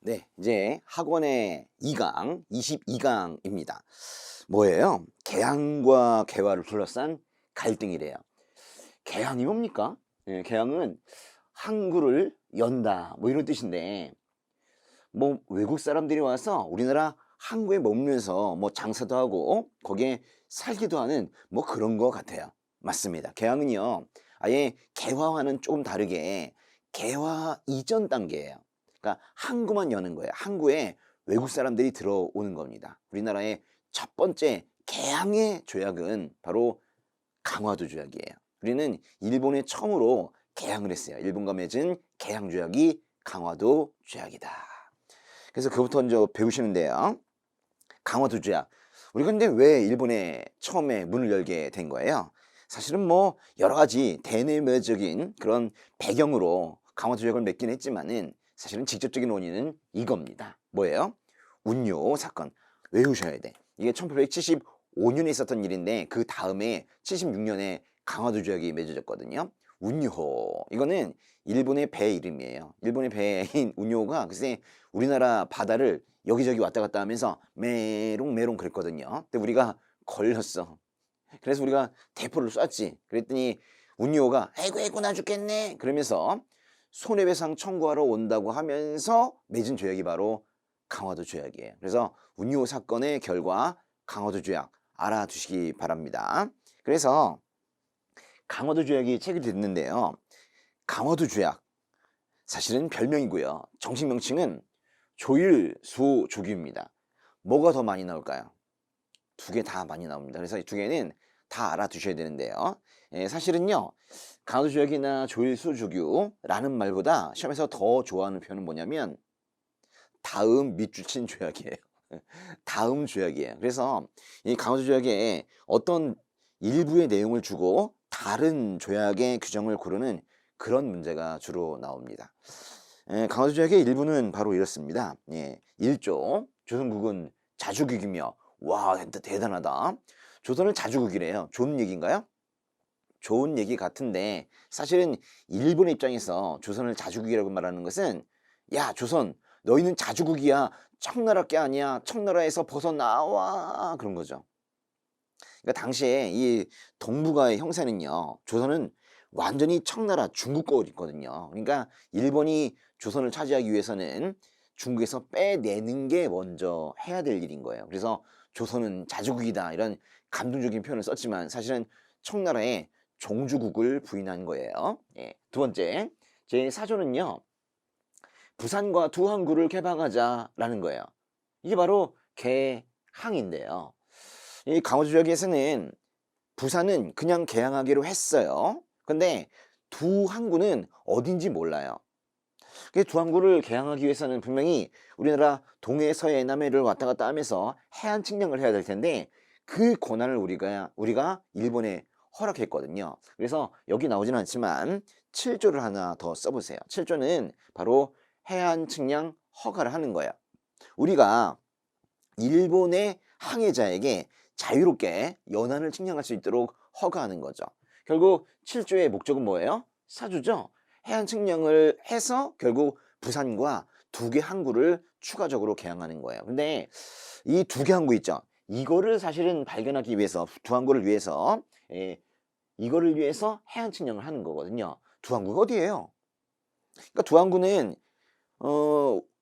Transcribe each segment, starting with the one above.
네, 이제 학원의 2강, 22강입니다. 뭐예요? 개항과 개화를 둘러싼 갈등이래요. 개항이 뭡니까? 개항은 항구를 연다, 뭐 이런 뜻인데, 뭐 외국 사람들이 와서 우리나라 항구에 머물면서 뭐 장사도 하고 거기에 살기도 하는 뭐 그런 거 같아요. 맞습니다. 개항은요, 아예 개화와는 조금 다르게 개화 이전 단계예요. 그러니까 항구만 여는 거예요. 항구에 외국 사람들이 들어오는 겁니다. 우리나라의 첫 번째 개항의 조약은 바로 강화도 조약이에요. 우리는 일본에 처음으로 개항을 했어요. 일본과 맺은 개항 조약이 강화도 조약이다. 그래서 그것부터 먼저 배우시는데요. 강화도 조약. 우리가 근데 왜 일본에 처음에 문을 열게 된 거예요? 사실은 뭐 여러 가지 대내외적인 그런 배경으로 강화도 조약을 맺긴 했지만은 사실은 직접적인 원인은 이겁니다. 뭐예요? 운요 사건. 외우셔야 돼. 이게 1875년에 있었던 일인데 그 다음에 76년에 강화도 조약이 맺어졌거든요. 운요호. 이거는 일본의 배 이름이에요. 일본의 배인 운요호가 글쎄 우리나라 바다를 여기저기 왔다 갔다 하면서 메롱메롱 그랬거든요. 근데 우리가 걸렸어. 그래서 우리가 대포를 쐈지. 그랬더니 운요호가 아이고 아이고 나 죽겠네 그러면서 손해배상 청구하러 온다고 하면서 맺은 조약이 바로 강화도 조약이에요. 그래서 운요 사건의 결과 강화도 조약 알아두시기 바랍니다. 그래서 강화도 조약이 체결됐는데요. 강화도 조약 사실은 별명이고요. 정식 명칭은 조일수조규입니다. 뭐가 더 많이 나올까요? 두 개 다 많이 나옵니다. 그래서 이 두 개는 다 알아두셔야 되는데요. 사실은요. 강화도 조약이나 조일수조규라는 말보다 시험에서 더 좋아하는 표현은 뭐냐면 다음 밑줄친 조약이에요. 다음 조약이에요. 그래서 이 강화도 조약에 어떤 일부의 내용을 주고 다른 조약의 규정을 고르는 그런 문제가 주로 나옵니다. 강화도 조약의 일부는 바로 이렇습니다. 1조 조선국은 자주국이며 와 대단하다. 조선을 자주국이래요. 좋은 얘기인가요? 좋은 얘기 같은데 사실은 일본의 입장에서 조선을 자주국이라고 말하는 것은 야 조선 너희는 자주국이야. 청나라 게 아니야. 청나라에서 벗어나와 그런 거죠. 그러니까 당시에 이 동북아의 형세는요. 조선은 완전히 청나라 중국 거거든요. 그러니까 일본이 조선을 차지하기 위해서는 중국에서 빼내는 게 먼저 해야 될 일인 거예요. 그래서 조선은 자주국이다 이런 감동적인 표현을 썼지만 사실은 청나라의 종주국을 부인한 거예요. 두 번째, 제 4조는요. 부산과 두 항구를 개방하자라는 거예요. 이게 바로 개항인데요. 이 강화도 조약에서는 부산은 그냥 개항하기로 했어요. 근데 두 항구는 어딘지 몰라요. 그 두 항구를 개항하기 위해서는 분명히 우리나라 동해, 서해, 남해를 왔다 갔다 하면서 해안 측량을 해야 될 텐데 그 권한을 우리가 일본에 허락했거든요. 그래서 여기 나오진 않지만 7조를 하나 더 써보세요. 7조는 바로 해안 측량 허가를 하는 거예요. 우리가 일본의 항해자에게 자유롭게 연안을 측량할 수 있도록 허가하는 거죠. 결국 7조의 목적은 뭐예요? 사주죠. 해안 측량을 해서 결국 부산과 두 개 항구를 추가적으로 개항하는 거예요. 근데 이 두 개 항구 있죠. 이거를 사실은 발견하기 위해서 두 항구를 위해서 이거를 위해서 해안 측량을 하는 거거든요. 두 항구가 어디예요? 그러니까 두 항구는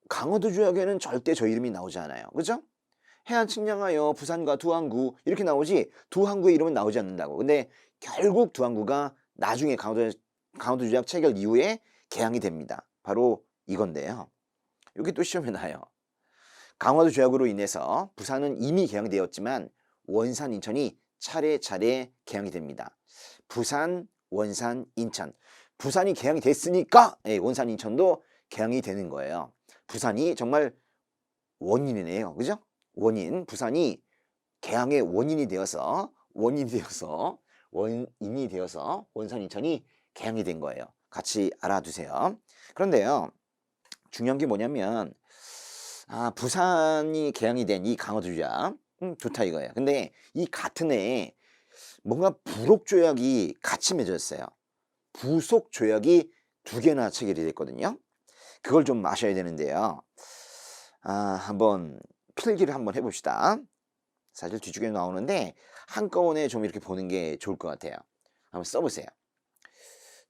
강화도 조약에는 절대 저 이름이 나오지 않아요. 그죠? 해안 측량하여 부산과 두 항구 이렇게 나오지 두 항구의 이름은 나오지 않는다고. 근데 결국 두 항구가 나중에 강화도 조약 체결 이후에 개항이 됩니다. 바로 이건데요. 여기 또 시험에 나요. 강화도 조약으로 인해서 부산은 이미 개항되었지만 원산, 인천이 차례차례 개항이 됩니다. 부산, 원산, 인천. 부산이 개항이 됐으니까 원산, 인천도 개항이 되는 거예요. 부산이 정말 원인이네요. 그죠? 원인. 부산이 개항의 원인이 되어서 원산, 인천이 개항이 된 거예요. 같이 알아두세요. 그런데요. 중요한 게 뭐냐면 부산이 개항이 된 이 강화도 조약 좋다 이거예요. 근데 이 같은 해에 뭔가 부록 조약이 같이 맺어졌어요. 부속 조약이 두 개나 체결이 됐거든요. 그걸 좀 아셔야 되는데요. 한번 필기를 한번 해봅시다. 사실 뒤쪽에 나오는데 한꺼번에 좀 이렇게 보는 게 좋을 것 같아요. 한번 써보세요.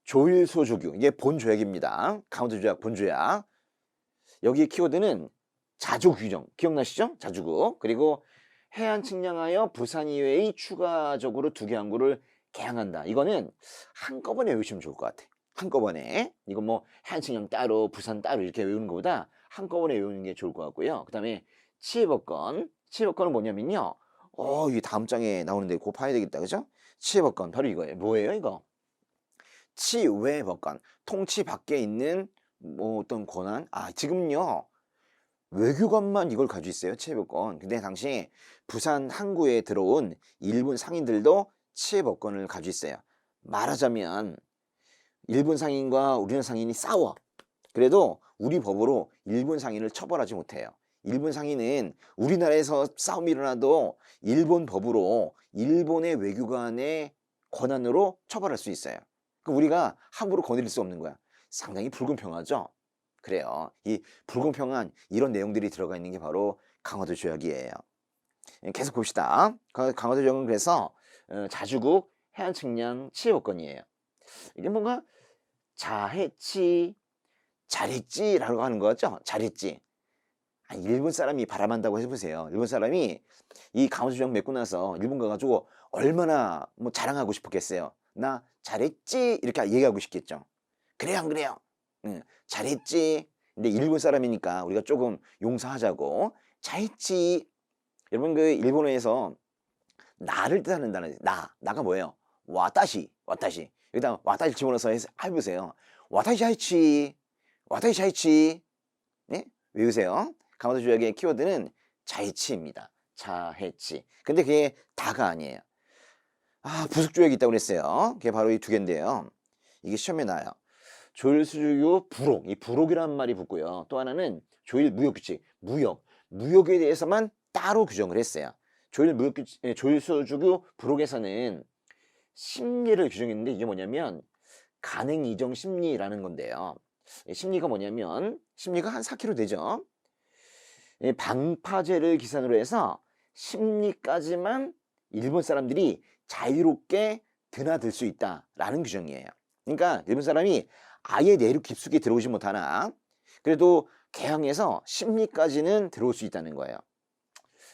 조일소조규, 이게 본조약입니다. 강원도 조약 본조약. 여기 키워드는 자조규정, 기억나시죠? 자주국. 그리고 해안 측량하여 부산 이외의 추가적으로 2개 항구를 개항한다. 이거는 한꺼번에 외우시면 좋을 것 같아. 한꺼번에. 이건 뭐 해안 측량 따로 부산 따로 이렇게 외우는 것보다 한꺼번에 외우는 게 좋을 것 같고요. 그 다음에 치해법권. 치해법권은 뭐냐면요. 이 다음 장에 나오는데 그거 봐야 되겠다. 그죠? 치해법권 바로 이거예요. 뭐예요 이거? 치외법권. 통치 밖에 있는 뭐 어떤 권한. 지금요. 외교관만 이걸 가지고 있어요. 치해법권. 근데 당시 부산 항구에 들어온 일본 상인들도 치해법권을 가지고 있어요. 말하자면 일본 상인과 우리나라 상인이 싸워. 그래도 우리 법으로 일본 상인을 처벌하지 못해요. 일본 상인은 우리나라에서 싸움이 일어나도 일본 법으로 일본의 외교관의 권한으로 처벌할 수 있어요. 우리가 함부로 거느릴 수 없는 거야. 상당히 불공평하죠. 그래요. 이 불공평한 이런 내용들이 들어가 있는 게 바로 강화도 조약이에요. 계속 봅시다. 강화도 조약은 그래서 자주국 해안 측량 치해법권이에요. 이게 뭔가 자했지, 잘했지라고 하는 거죠. 잘했지. 일본 사람이 바람한다고 해보세요. 일본 사람이 이 강화도 조약 맺고 나서 일본 가가지고 얼마나 뭐 자랑하고 싶었겠어요. 나 잘했지 이렇게 얘기하고 싶겠죠. 그래요 안 그래요? 잘했지. 근데 일본 사람이니까 우리가 조금 용서하자고 잘했지. 여러분 그 일본어에서 나를 뜻하는 단어 나가 뭐예요? 와타시 여기다 와타시 집어넣어서 해보세요. 와타시 하이치 와타시 하이치. 네? 외우세요. 강화도 조약의 키워드는 자해치입니다. 자해치. 근데 그게 다가 아니에요. 부속 조약이 있다고 그랬어요. 그게 바로 이 2개인데요. 이게 시험에 나와요. 조일수주교 부록, 이 부록이라는 말이 붙고요. 또 하나는 조일 무역규칙, 무역에 대해서만 따로 규정을 했어요. 조일수주교 부록에서는 심리를 규정했는데 이게 뭐냐면 간행이정 심리라는 건데요. 심리가 뭐냐면 심리가 한 4kg 되죠. 방파제를 기산으로 해서 심리까지만 일본 사람들이 자유롭게 드나들 수 있다라는 규정이에요. 그러니까 일본 사람이 아예 내륙 깊숙이 들어오지 못하나 그래도 개항에서 심리까지는 들어올 수 있다는 거예요.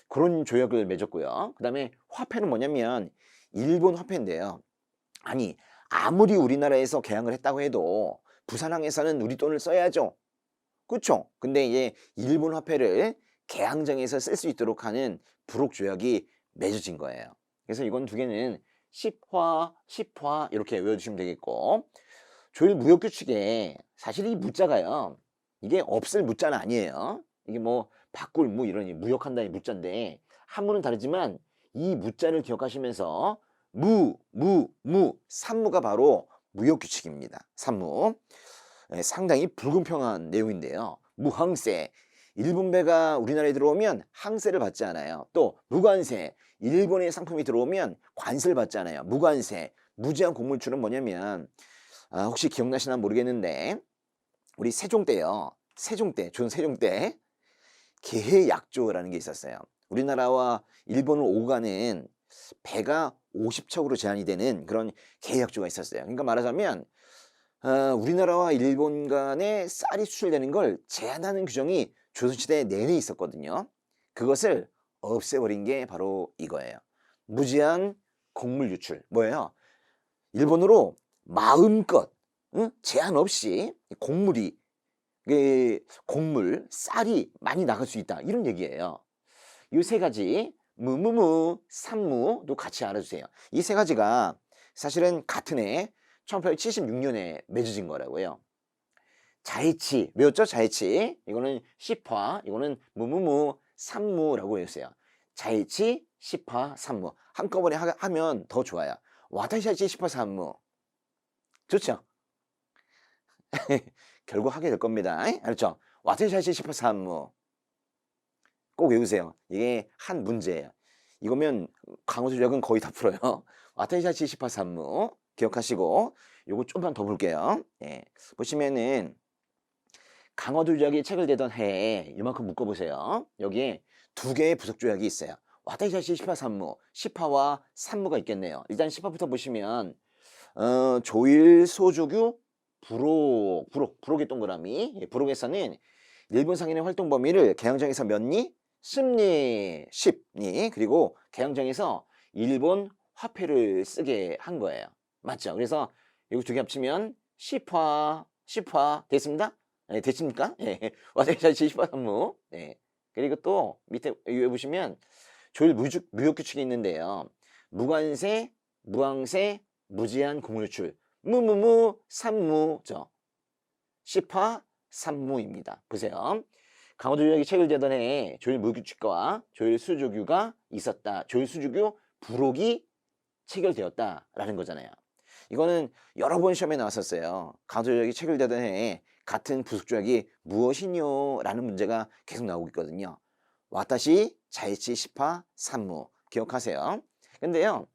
그런 조약을 맺었고요. 그 다음에 화폐는 뭐냐면 일본 화폐인데요. 아무리 우리나라에서 개항을 했다고 해도 부산항에서는 우리 돈을 써야죠. 그렇죠? 근데 이제 일본 화폐를 개항장에서 쓸 수 있도록 하는 부록 조약이 맺어진 거예요. 그래서 이건 2개는 10화 이렇게 외워주시면 되겠고, 조일 무역규칙에 사실 이 무자가요. 이게 없을 무자는 아니에요. 이게 뭐 바꿀 무 이러니 무역한다는 무자인데 한문은 다르지만 이 무자를 기억하시면서 산무가 바로 무역규칙입니다. 산무. 상당히 불공평한 내용인데요. 무항세. 일본 배가 우리나라에 들어오면 항세를 받지 않아요. 또 무관세. 일본의 상품이 들어오면 관세를 받지 않아요. 무관세. 무제한 곡물출은 뭐냐면 혹시 기억나시나 모르겠는데 우리 세종 때요. 조선 세종 때 계해약조라는 게 있었어요. 우리나라와 일본을 오고 가는 배가 50척으로 제한이 되는 그런 계해약조가 있었어요. 그러니까 말하자면 우리나라와 일본 간에 쌀이 수출되는 걸 제한하는 규정이 조선시대 내내 있었거든요. 그것을 없애버린 게 바로 이거예요. 무제한 곡물 유출. 뭐예요? 일본으로 마음껏 제한 없이 곡물, 쌀이 많이 나갈 수 있다. 이런 얘기예요. 이 3가지 산무도 같이 알아주세요. 이 3가지가 사실은 같은 해 1876년에 맺어진 거라고요. 자해치 외웠죠? 자해치. 이거는 10화, 이거는 산무라고 외웠어요. 자해치, 10화, 산무. 한꺼번에 하면 더 좋아요. 와타시하치 10화 산무. 좋죠? 결국 하게 될 겁니다. 알았죠? 와타시하치 10화 산무. 꼭 외우세요. 이게 한 문제예요. 이거면 강호수 조약은 거의 다 풀어요. 와타시하치 10화 산무. 기억하시고 요거 좀만 더 볼게요. 보시면은 강화도 조약이 체결되던 해에 이만큼 묶어보세요. 여기에 두 개의 부속 조약이 있어요. 와타시다시 시파 산무, 시파와 산무가 있겠네요. 일단 시파부터 보시면 조일 소주규 부록의 동그라미. 부록에서는 일본 상인의 활동 범위를 개항장에서 몇리, 10리, 10리, 그리고 개항장에서 일본 화폐를 쓰게 한 거예요. 맞죠? 그래서 이거 두 개 합치면 시파 됐습니다. 네, 됐습니까? 예. 와타시다시 시파 산무. 네. 그리고 또 밑에 위에 보시면 조일 무역 규칙이 있는데요. 무관세, 무항세, 무제한 공유출, 산무죠. 시파 산무입니다. 보세요. 강화도 조약이 체결되던 해에 조일 무역 규칙과 조일 수조규가 있었다. 조일 수조규 부록이 체결되었다라는 거잖아요. 이거는 여러 번 시험에 나왔었어요. 강화도 조약이 체결되던 해에 같은 부속 조약이 무엇이뇨? 라는 문제가 계속 나오고 있거든요. 와타시, 자이치, 시파, 산무 기억하세요. 근데요.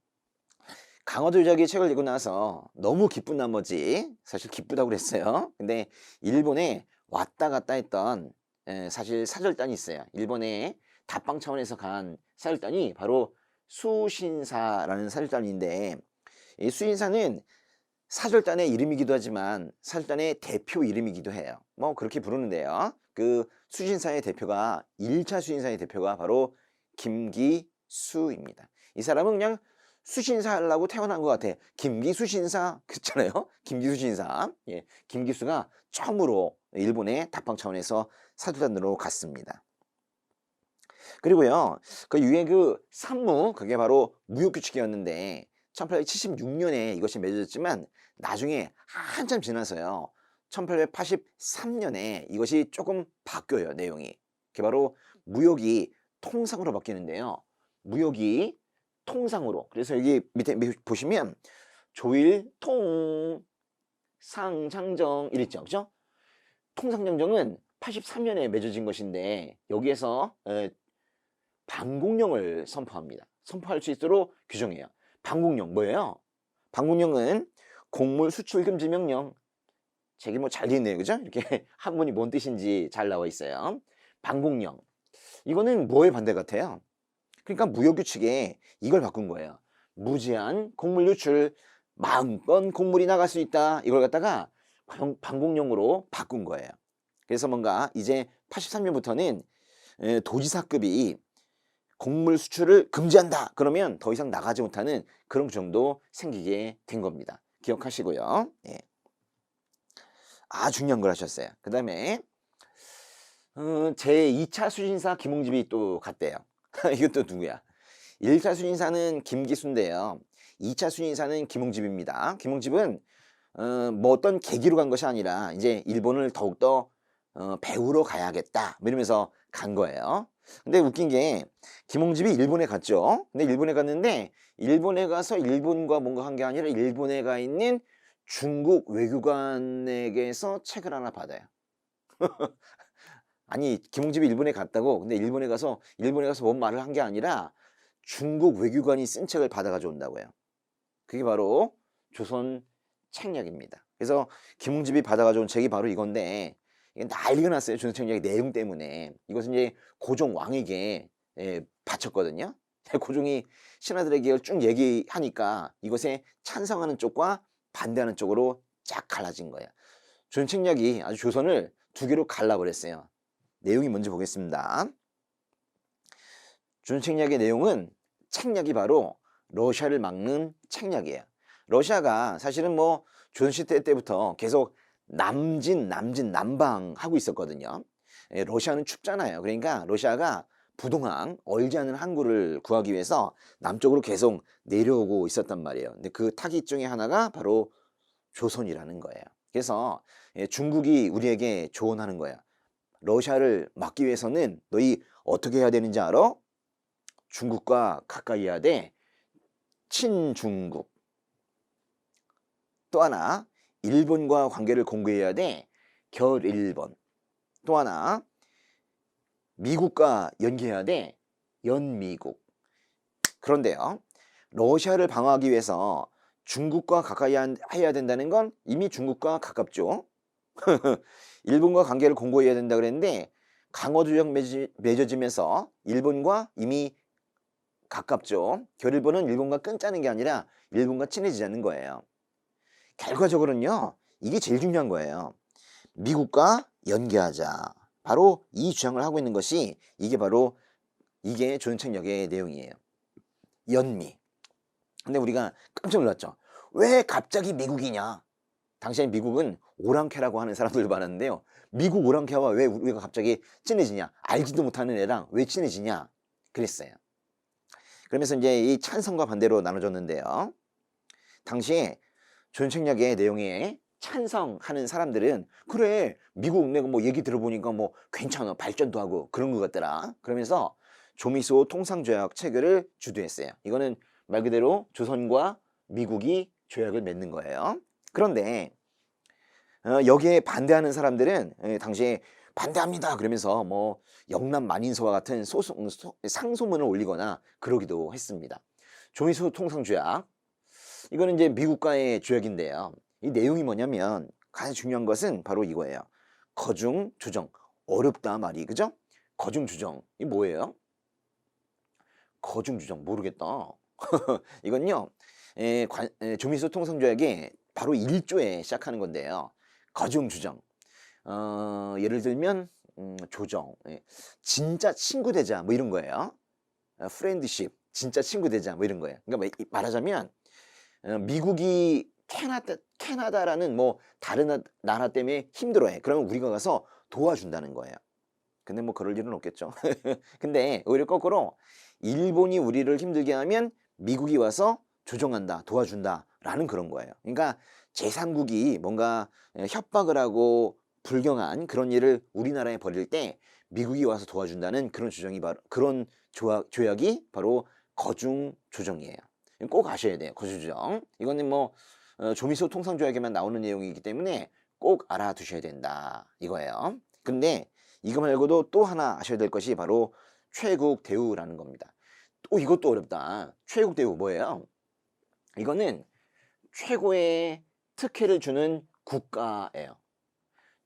강화도 조약이 체결되고 나서 너무 기쁜 나머지 사실 기쁘다고 그랬어요. 근데 일본에 왔다 갔다 했던 사실 사절단이 있어요. 일본에 답방 차원에서 간 사절단이 바로 수신사라는 사절단인데 이 수신사는 사절단의 이름이기도 하지만 사절단의 대표 이름이기도 해요. 뭐 그렇게 부르는데요. 그 수신사의 대표가 1차 수신사의 대표가 바로 김기수입니다. 이 사람은 그냥 수신사 하려고 태어난 것 같아. 김기수 신사 그렇잖아요. 김기수 신사. 예, 김기수가 처음으로 일본의 답방 차원에서 사절단으로 갔습니다. 그리고요, 그 이후에 그 산무 그게 바로 무역규칙이었는데 1876년에 이것이 맺어졌지만 나중에 한참 지나서요. 1883년에 이것이 조금 바뀌어요. 내용이. 그게 바로 무역이 통상으로 바뀌는데요. 무역이 통상으로. 그래서 여기 밑에 보시면 조일 통상장정 이랬죠. 그죠? 통상장정은 83년에 맺어진 것인데 여기에서 방공령을 선포합니다. 선포할 수 있도록 규정해요. 방공령 뭐예요? 방공령은 곡물 수출 금지 명령. 책이 뭐 잘 되어있네요. 그죠? 이렇게 한문이 뭔 뜻인지 잘 나와 있어요. 방공령. 이거는 뭐에 반대 같아요? 그러니까 무역규칙에 이걸 바꾼 거예요. 무제한 곡물 유출, 마음껏 곡물이 나갈 수 있다. 이걸 갖다가 방공령으로 바꾼 거예요. 그래서 뭔가 이제 83년부터는 도지사급이 곡물 수출을 금지한다. 그러면 더 이상 나가지 못하는 그런 정도 생기게 된 겁니다. 기억하시고요. 예. 중요한 걸 하셨어요. 그 다음에 제2차 수신사 김홍집이 또 갔대요. 이것도 누구야? 1차 수신사는 김기수인데요. 2차 수신사는 김홍집입니다. 김홍집은 뭐 어떤 계기로 간 것이 아니라 이제 일본을 더욱더 배우러 가야겠다 이러면서 간 거예요. 근데 웃긴 게 김홍집이 일본에 갔죠. 근데 일본에 갔는데 일본에 가서 일본과 뭔가 한 게 아니라 일본에 가 있는 중국 외교관에게서 책을 하나 받아요. 아니 김홍집이 일본에 갔다고. 근데 일본에 가서 뭔 말을 한 게 아니라 중국 외교관이 쓴 책을 받아가지고 온다고요. 그게 바로 조선 책략입니다. 그래서 김홍집이 받아가지고 온 책이 바로 이건데 이게 난리가 났어요. 조선 책략의 내용 때문에. 이것은 이제 고종 왕에게 바쳤거든요. 고종이 신하들에게 쭉 얘기하니까 이것에 찬성하는 쪽과 반대하는 쪽으로 쫙 갈라진 거예요. 조선 책략이 아주 조선을 두 개로 갈라버렸어요. 내용이 뭔지 보겠습니다. 조선 책략의 내용은 책략이 바로 러시아를 막는 책략이에요. 러시아가 사실은 뭐 조선시대 때부터 계속 남방하고 있었거든요. 러시아는 춥잖아요. 그러니까 러시아가 부동항, 얼지 않은 항구를 구하기 위해서 남쪽으로 계속 내려오고 있었단 말이에요. 근데 그 타깃 중에 하나가 바로 조선이라는 거예요. 그래서 중국이 우리에게 조언하는 거예요. 러시아를 막기 위해서는 너희 어떻게 해야 되는지 알아? 중국과 가까이 해야 돼. 친중국. 또 하나, 일본과 관계를 공고해야 돼. 결일본. 또 하나, 미국과 연계해야 돼. 연미국. 그런데요, 러시아를 방어하기 위해서 중국과 가까이 해야 된다는 건 이미 중국과 가깝죠. 일본과 관계를 공고히 해야 된다 그랬는데 강호 조약 맺어지면서 일본과 이미 가깝죠. 결일본은 일본과 끈짜는 게 아니라 일본과 친해지자는 거예요. 결과적으로는요, 이게 제일 중요한 거예요. 미국과 연계하자. 바로 이 주장을 하고 있는 것이 이게 조정책역의 내용이에요. 연미. 근데 우리가 깜짝 놀랐죠. 왜 갑자기 미국이냐? 당시에 미국은 오랑캐라고 하는 사람들도 많았는데요. 미국 오랑캐와 왜 우리가 갑자기 친해지냐? 알지도 못하는 애랑 왜 친해지냐? 그랬어요. 그러면서 이제 이 찬성과 반대로 나눠졌는데요. 당시에 조정책역의 내용에 찬성하는 사람들은 그래 미국 내가 뭐 얘기 들어보니까 뭐 괜찮아 발전도 하고 그런 것 같더라. 그러면서 조미소 통상조약 체결을 주도했어요. 이거는 말 그대로 조선과 미국이 조약을 맺는 거예요. 그런데 여기에 반대하는 사람들은 당시에 반대합니다 그러면서 뭐 영남 만인서와 같은 상소문을 올리거나 그러기도 했습니다. 조미소 통상조약 이거는 이제 미국과의 조약인데요. 이 내용이 뭐냐면 가장 중요한 것은 바로 이거예요. 거중 조정. 어렵다 말이 그죠? 거중 조정 이 뭐예요? 거중 조정 모르겠다. 이건요 조미소 통상조약의 바로 1조에 시작하는 건데요. 거중 조정 예를 들면 조정 진짜 친구 되자 뭐 이런 거예요. 프렌드십 진짜 친구 되자 뭐 이런 거예요. 그러니까 말하자면 미국이 캐나다라는 뭐 다른 나라 때문에 힘들어해. 그러면 우리가 가서 도와준다는 거예요. 근데 뭐 그럴 일은 없겠죠. 근데 오히려 거꾸로 일본이 우리를 힘들게 하면 미국이 와서 조정한다, 도와준다라는 그런 거예요. 그러니까 제3국이 뭔가 협박을 하고 불경한 그런 일을 우리나라에 벌일 때 미국이 와서 도와준다는 그런 그런 조약이 바로 거중 조정이에요. 꼭 아셔야 돼요. 거중 조정. 이거는 뭐 조미소 통상조약에만 나오는 내용이기 때문에 꼭 알아두셔야 된다 이거예요. 근데 이거 말고도 또 하나 아셔야 될 것이 바로 최국 대우라는 겁니다. 또 이것도 어렵다. 최국 대우 뭐예요? 이거는 최고의 특혜를 주는 국가예요.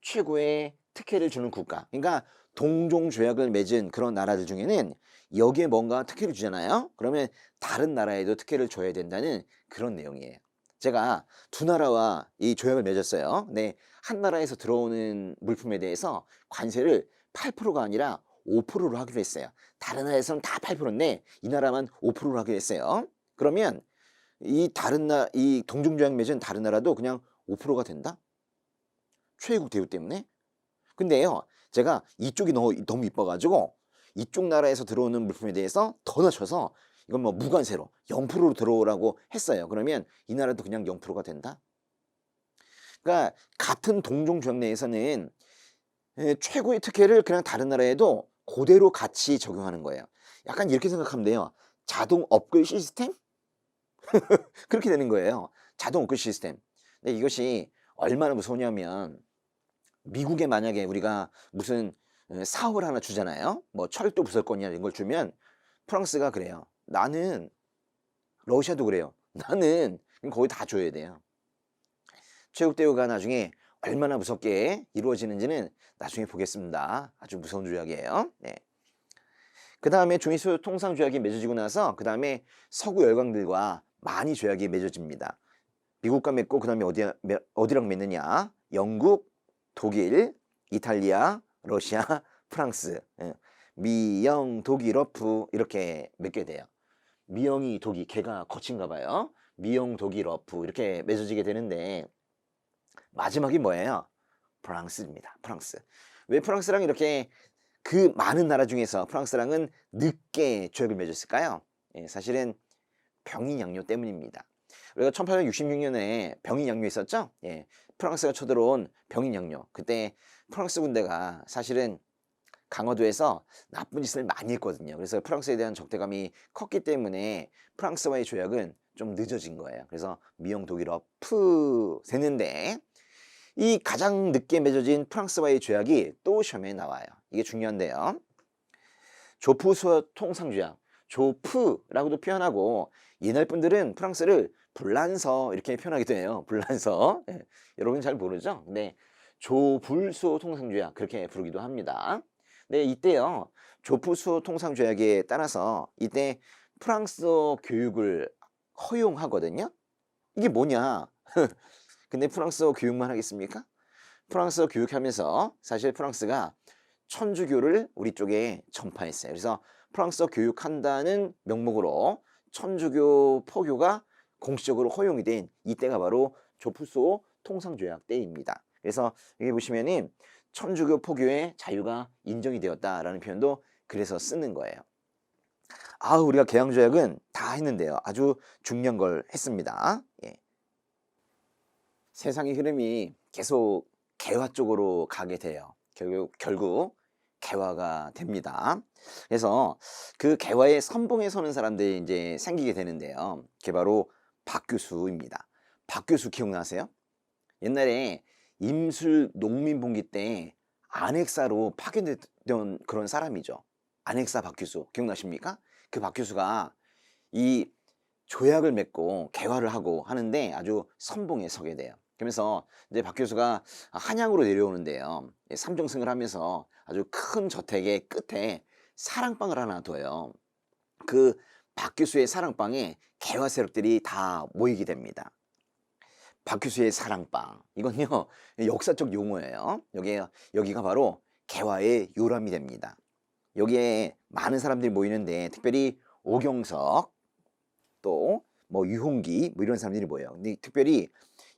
최고의 특혜를 주는 국가. 그러니까 동종 조약을 맺은 그런 나라들 중에는 여기에 뭔가 특혜를 주잖아요. 그러면 다른 나라에도 특혜를 줘야 된다는 그런 내용이에요. 제가 두 나라와 이 조약을 맺었어요. 근데 한 나라에서 들어오는 물품에 대해서 관세를 8%가 아니라 5%로 하기로 했어요. 다른 나라에서는 다 8%인데 이 나라만 5%로 하기로 했어요. 그러면 이 동종조약 맺은 다른 나라도 그냥 5%가 된다? 최애국 대우 때문에? 근데요, 제가 이쪽이 너무 이뻐가지고 이쪽 나라에서 들어오는 물품에 대해서 더 낮춰서 이건 뭐 무관세로 0%로 들어오라고 했어요. 그러면 이 나라도 그냥 0%가 된다? 그러니까 같은 동종조약 내에서는 최고의 특혜를 그냥 다른 나라에도 그대로 같이 적용하는 거예요. 약간 이렇게 생각하면 돼요. 자동 업글 시스템? 그렇게 되는 거예요. 자동 업글 시스템. 근데 이것이 얼마나 무서우냐면 미국에 만약에 우리가 무슨 사업을 하나 주잖아요. 뭐 철도 부설권이나 이런 걸 주면 프랑스가 그래요. 나는 러시아도 그래요. 나는 거의 다 줘야 돼요. 최국 대우가 나중에 얼마나 무섭게 이루어지는지는 나중에 보겠습니다. 아주 무서운 조약이에요. 네. 그 다음에 조미소 통상조약이 맺어지고 나서 그 다음에 서구 열강들과 많이 조약이 맺어집니다. 미국과 맺고 그 다음에 어디랑 맺느냐? 영국, 독일, 이탈리아, 러시아, 프랑스. 미영, 독일, 러프 이렇게 맺게 돼요. 미영이 독일, 걔가 거친가 봐요. 미영, 독일, 러프 이렇게 맺어지게 되는데 마지막이 뭐예요? 프랑스입니다. 프랑스. 왜 프랑스랑 이렇게 그 많은 나라 중에서 프랑스랑은 늦게 조약을 맺었을까요? 사실은 병인양요 때문입니다. 우리가 1866년에 병인양요 있었죠? 프랑스가 쳐들어온 병인양요. 그때 프랑스 군대가 사실은 강화도에서 나쁜 짓을 많이 했거든요. 그래서 프랑스에 대한 적대감이 컸기 때문에 프랑스와의 조약은 좀 늦어진 거예요. 그래서 미영, 독일어 푸 세는데 이 가장 늦게 맺어진 프랑스와의 조약이 또 시험에 나와요. 이게 중요한데요. 조푸 통상조약, 조프라고도 표현하고 옛날 분들은 프랑스를 불란서 이렇게 표현하기도 해요. 불란서. 여러분 잘 모르죠? 근데 조불소 통상조약 그렇게 부르기도 합니다. 네, 이때요. 조불소 통상조약에 따라서 이때 프랑스어 교육을 허용하거든요. 이게 뭐냐? 근데 프랑스어 교육만 하겠습니까? 프랑스어 교육하면서 사실 프랑스가 천주교를 우리 쪽에 전파했어요. 그래서 프랑스어 교육한다는 명목으로 천주교 포교가 공식적으로 허용이 된 이때가 바로 조푸소 통상조약 때입니다. 그래서 여기 보시면은 천주교 포교의 자유가 인정이 되었다라는 표현도 그래서 쓰는 거예요. 우리가 개항조약은 다 했는데요. 아주 중요한 걸 했습니다. 예. 세상의 흐름이 계속 개화 쪽으로 가게 돼요. 결국 개화가 됩니다. 그래서 그 개화의 선봉에 서는 사람들이 이제 생기게 되는데요. 그게 바로 박규수입니다. 박규수 기억나세요? 옛날에 임술 농민봉기 때 안핵사로 파견됐던 그런 사람이죠. 안핵사 박규수 기억나십니까? 그 박규수가 이 조약을 맺고 개화를 하고 하는데 아주 선봉에 서게 돼요. 그러면서 이제 박 교수가 한양으로 내려오는데요. 삼정승을 하면서 아주 큰 저택의 끝에 사랑방을 하나 둬요. 그 박 교수의 사랑방에 개화 세력들이 다 모이게 됩니다. 박 교수의 사랑방. 이건요, 역사적 용어예요. 여기가 바로 개화의 요람이 됩니다. 여기에 많은 사람들이 모이는데 특별히 오경석, 또 뭐 유홍기 뭐 이런 사람들이 모여요. 근데 특별히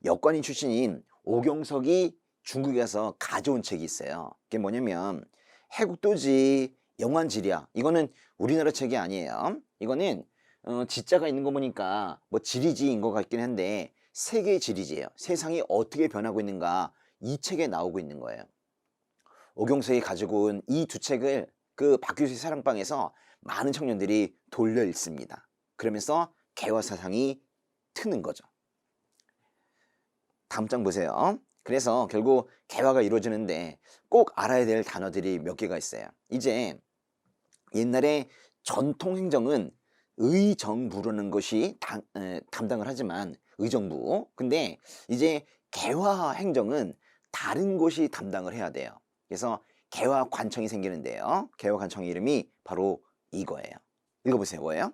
역관인 출신인 오경석이 중국에 가서 가져온 책이 있어요. 그게 뭐냐면 해국도지 영환지리야. 이거는 우리나라 책이 아니에요. 이거는 지자가 있는 거 보니까 뭐 지리지인 것 같긴 한데 세계 지리지예요. 세상이 어떻게 변하고 있는가 이 책에 나오고 있는 거예요. 오경석이 가지고 온 이 두 책을 그 박규수의 사랑방에서 많은 청년들이 돌려 읽습니다. 그러면서 개화 사상이 트는 거죠. 다음 장 보세요. 그래서 결국 개화가 이루어지는데 꼭 알아야 될 단어들이 몇 개가 있어요. 이제 옛날에 전통 행정은 의정부라는 것이 담당을 하지만 의정부. 근데 이제 개화 행정은 다른 곳이 담당을 해야 돼요. 그래서 개화 관청이 생기는데요. 개화 관청의 이름이 바로 이거예요. 읽어보세요. 뭐예요?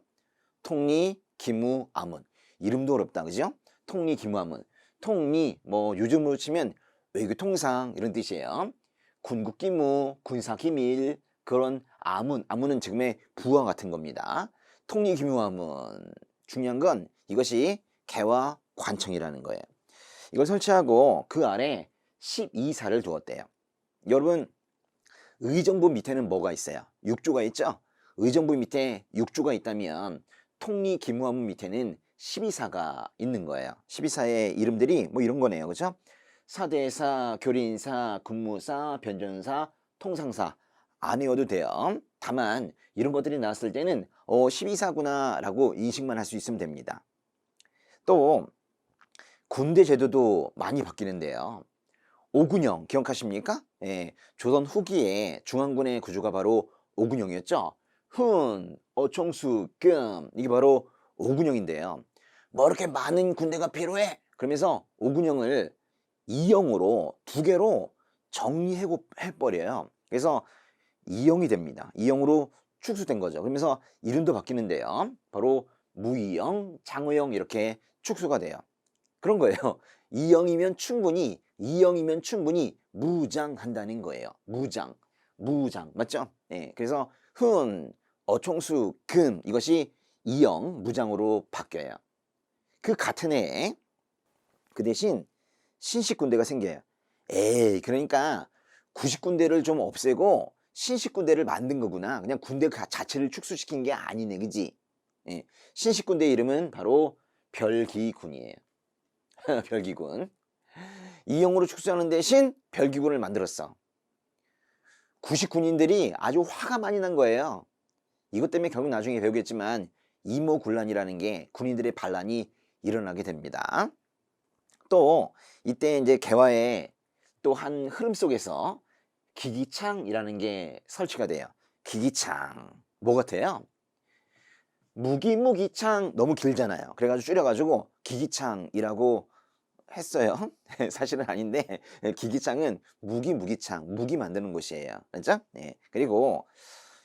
통리, 기무, 아문. 이름도 어렵다, 그죠? 통리, 기무, 아문. 통리, 뭐 요즘으로 치면 외교통상 이런 뜻이에요. 군국기무, 군사기밀, 그런 아문은 지금의 부하 같은 겁니다. 통리, 기무, 아문. 중요한 건 이것이 개화 관청이라는 거예요. 이걸 설치하고 그 아래 12사를 두었대요. 여러분, 의정부 밑에는 뭐가 있어요? 육조가 있죠? 의정부 밑에 육조가 있다면 통리 기무아문 밑에는 12사가 있는 거예요. 12사의 이름들이 뭐 이런 거네요. 그죠? 사대사, 교린사, 군무사, 변전사, 통상사 안 외워도 돼요. 다만 이런 것들이 나왔을 때는 12사구나 라고 인식만 할 수 있으면 됩니다. 또 군대 제도도 많이 바뀌는데요. 오군영 기억하십니까? 예, 조선 후기에 중앙군의 구조가 바로 오군영이었죠. 훈, 어총수, 끔 이게 바로 오군영인데요. 뭐 이렇게 많은 군대가 필요해? 그러면서 오군영을 2영으로 두 개로 정리해버려요. 그래서 2영이 됩니다. 2영으로 축소된 거죠. 그러면서 이름도 바뀌는데요. 바로 무이영, 장의영 이렇게 축소가 돼요. 그런 거예요. 2영이면 충분히 무장한다는 거예요. 무장 맞죠? 예, 그래서 훈, 어총수, 금 이것이 2영 무장으로 바뀌어요. 그 같은 해에 그 대신 신식군대가 생겨요. 그러니까 구식군대를 좀 없애고 신식군대를 만든 거구나. 그냥 군대 자체를 축소시킨 게 아니네, 그지? 예, 신식군대 이름은 바로 별기군이에요. 별기군. 이영으로 축소하는 대신 별기군을 만들었어. 구식군인들이 아주 화가 많이 난 거예요. 이것 때문에 결국 나중에 배우겠지만 이모군란이라는 게 군인들의 반란이 일어나게 됩니다. 또 이때 이제 개화의 또 한 흐름 속에서 기기창이라는 게 설치가 돼요. 기기창 뭐 같아요? 무기창 너무 길잖아요. 그래가지고 줄여가지고 기기창이라고 했어요. 사실은 아닌데 기기창은 무기창, 무기 만드는 곳이에요. 그죠? 네. 그리고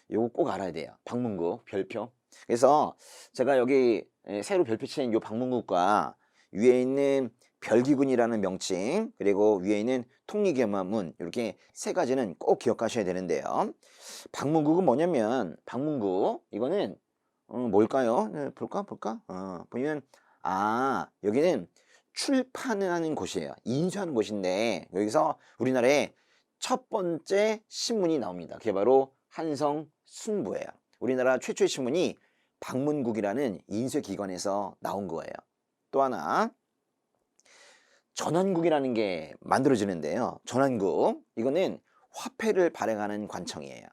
요거 꼭 알아야 돼요. 방문국 별표. 그래서 제가 여기 새로 별표 친 요 방문국과 위에 있는 별기군이라는 명칭, 그리고 위에 있는 통리겸화문, 이렇게 세 가지는 꼭 기억하셔야 되는데요. 방문국은 뭐냐면, 방문국 이거는 뭘까요? 네, 볼까? 보면 여기는 출판을 하는 곳이에요. 인수하는 곳인데, 여기서 우리나라의 첫 번째 신문이 나옵니다. 그게 바로 한성순부예요. 우리나라 최초의 신문이 방문국이라는 인쇄기관에서 나온 거예요. 또 하나, 전환국이라는 게 만들어지는데요. 전환국, 이거는 화폐를 발행하는 관청이에요.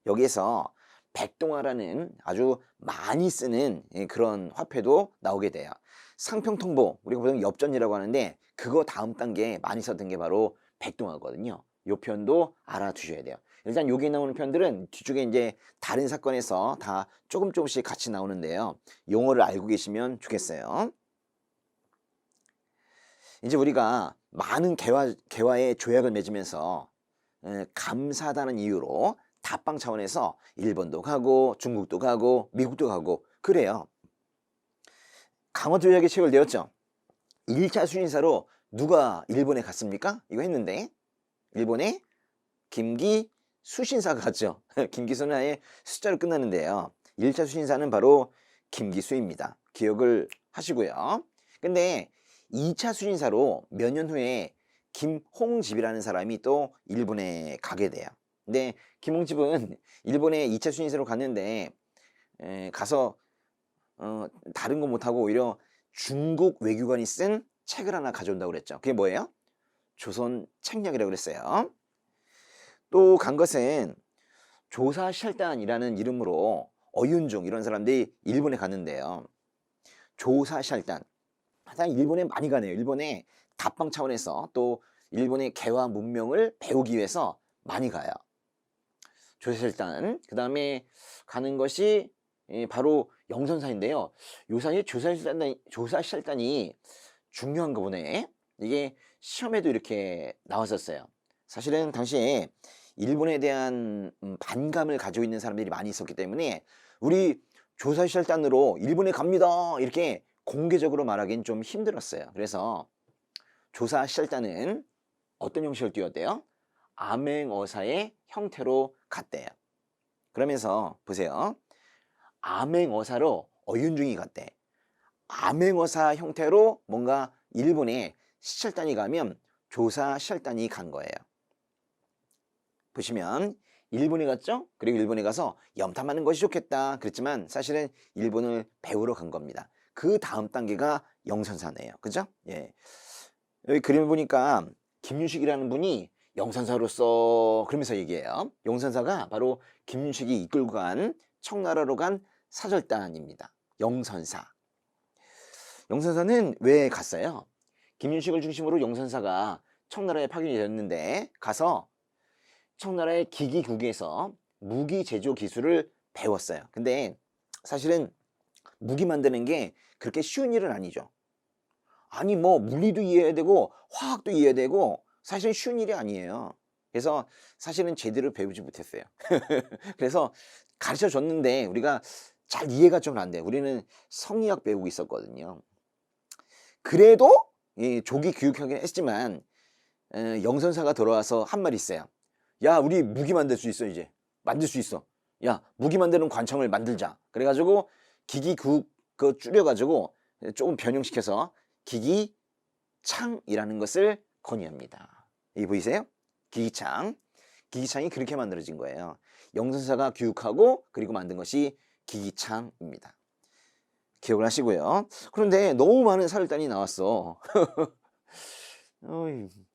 여기에서 백동화라는 아주 많이 쓰는 그런 화폐도 나오게 돼요. 상평통보, 우리가 보통 엽전이라고 하는데 그거 다음 단계에 많이 썼던 게 바로 백동화거든요. 이 표현도 알아두셔야 돼요. 일단 여기 나오는 표현들은 뒤쪽에 이제 다른 사건에서 다 조금씩 같이 나오는데요. 용어를 알고 계시면 좋겠어요. 이제 우리가 많은 개화의 조약을 맺으면서 감사하다는 이유로 다방 차원에서 일본도 가고 중국도 가고 미국도 가고 그래요. 강화조약이 체결되었죠. 1차 수신사로 누가 일본에 갔습니까? 이거 했는데 일본에 김기수신사가 갔죠. 김기수는 아예 숫자로 끝나는데요. 1차 수신사는 바로 김기수입니다. 기억을 하시고요. 근데 2차 수신사로 몇 년 후에 김홍집이라는 사람이 또 일본에 가게 돼요. 근데 김홍집은 일본에 2차 수신사로 갔는데 가서 다른 거 못하고 오히려 중국 외교관이 쓴 책을 하나 가져온다고 그랬죠. 그게 뭐예요? 조선 책략이라고 그랬어요. 또 간 것은 조사샬단이라는 이름으로 어윤중 이런 사람들이 일본에 갔는데요. 조사샬단, 사실 일본에 많이 가네요. 일본에 다방 차원에서 또 일본의 개화 문명을 배우기 위해서 많이 가요. 조사샬단, 그 다음에 가는 것이 바로 영선사인데요. 요 사이에 조사샬단이 중요한 거 보네. 이게 시험에도 이렇게 나왔었어요. 사실은 당시에 일본에 대한 반감을 가지고 있는 사람들이 많이 있었기 때문에 우리 조사샬단으로 일본에 갑니다 이렇게 공개적으로 말하기는 좀 힘들었어요. 그래서 조사샬단은 어떤 형식을 띄웠대요? 암행어사의 형태로 갔대요. 그러면서 보세요. 암행어사로 어윤중이 갔대. 암행어사 형태로 뭔가 일본에 시찰단이 가면 조사샬단이 간 거예요. 보시면 일본에 갔죠? 그리고 일본에 가서 염탐하는 것이 좋겠다 그랬지만 사실은 일본을 배우러 간 겁니다. 그 다음 단계가 영선사네요. 그죠? 예. 여기 그림을 보니까 김윤식이라는 분이 영선사로서 그러면서 얘기해요. 영선사가 바로 김윤식이 이끌고 간 청나라로 간 사절단입니다. 영선사. 영선사는 왜 갔어요? 김윤식을 중심으로 영선사가 청나라에 파견이 되었는데 가서 청나라의 기기국에서 무기 제조 기술을 배웠어요. 근데 사실은 무기 만드는 게 그렇게 쉬운 일은 아니죠. 아니 뭐 물리도 이해해야 되고 화학도 이해해야 되고 사실은 쉬운 일이 아니에요. 그래서 사실은 제대로 배우지 못했어요. 그래서 가르쳐 줬는데 우리가 잘 이해가 좀 안 돼. 우리는 성리학 배우고 있었거든요. 그래도 조기 교육하긴 했지만 영선사가 돌아와서 한 말이 있어요. 야, 우리 무기 만들 수 있어. 이제 만들 수 있어. 야, 무기 만드는 관청을 만들자. 그래가지고 기기국 그 줄여가지고 조금 변형시켜서 기기창이라는 것을 건의합니다. 여기 보이세요? 기기창. 기기창이 그렇게 만들어진 거예요. 영선사가 교육하고 그리고 만든 것이 기기창입니다. 기억을 하시고요. 그런데 너무 많은 사절단이 나왔어.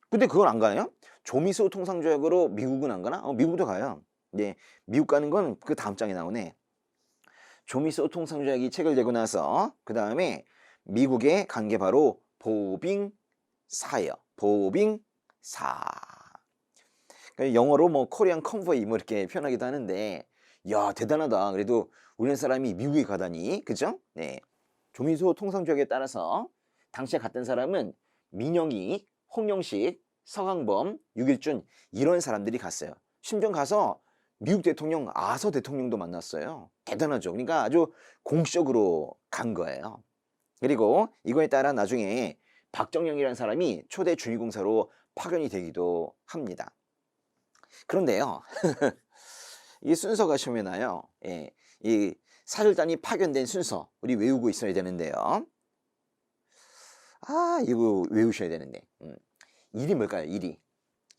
근데 그건 안 가요? 조미소 통상조약으로 미국은 안 가나? 미국도 가요. 네, 미국 가는 건 그 다음 장에 나오네. 조미소 통상조약이 체결되고 나서 그 다음에 미국에 간 게 바로 보빙사예요. 보빙사. 영어로 뭐 코리안 컨보이 뭐 이렇게 표현하기도 하는데, 야 대단하다. 그래도 우리나라 사람이 미국에 가다니, 그죠? 네. 조미소 통상조약에 따라서 당시에 갔던 사람은 민영이, 홍영식, 서강범, 유길준 이런 사람들이 갔어요. 심지어 가서 미국 대통령 아서 대통령도 만났어요. 대단하죠. 그러니까 아주 공식적으로 간 거예요. 그리고 이거에 따라 나중에 박정영이라는 사람이 초대 주의공사로 파견이 되기도 합니다. 그런데요. 이 순서가 시험에 나요. 예, 이 사절단이 파견된 순서 우리 외우고 있어야 되는데요. 아, 이거 외우셔야 되는데. 1이 뭘까요? 1이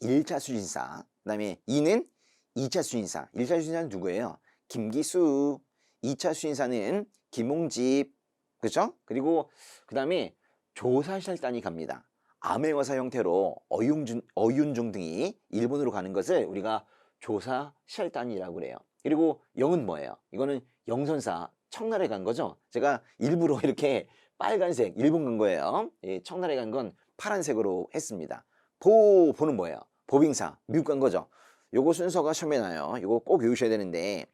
1차 수신사. 그 다음에 2는 2차 수신사. 1차 수신사는 누구예요? 김기수. 2차 수신사는 김홍집. 그렇죠? 그리고 그 다음에 조사실단이 갑니다. 암행어사 형태로 어윤중 등이 일본으로 가는 것을 우리가 조사실단이라고 그래요. 그리고 영은 뭐예요? 이거는 영선사 청나라에 간 거죠. 제가 일부러 이렇게 빨간색 일본 간 거예요. 예, 청나라에 간 건 파란색으로 했습니다. 보는 뭐예요? 보빙사 미국 간 거죠. 요거 순서가 시험에 나요. 요거 꼭 외우셔야 되는데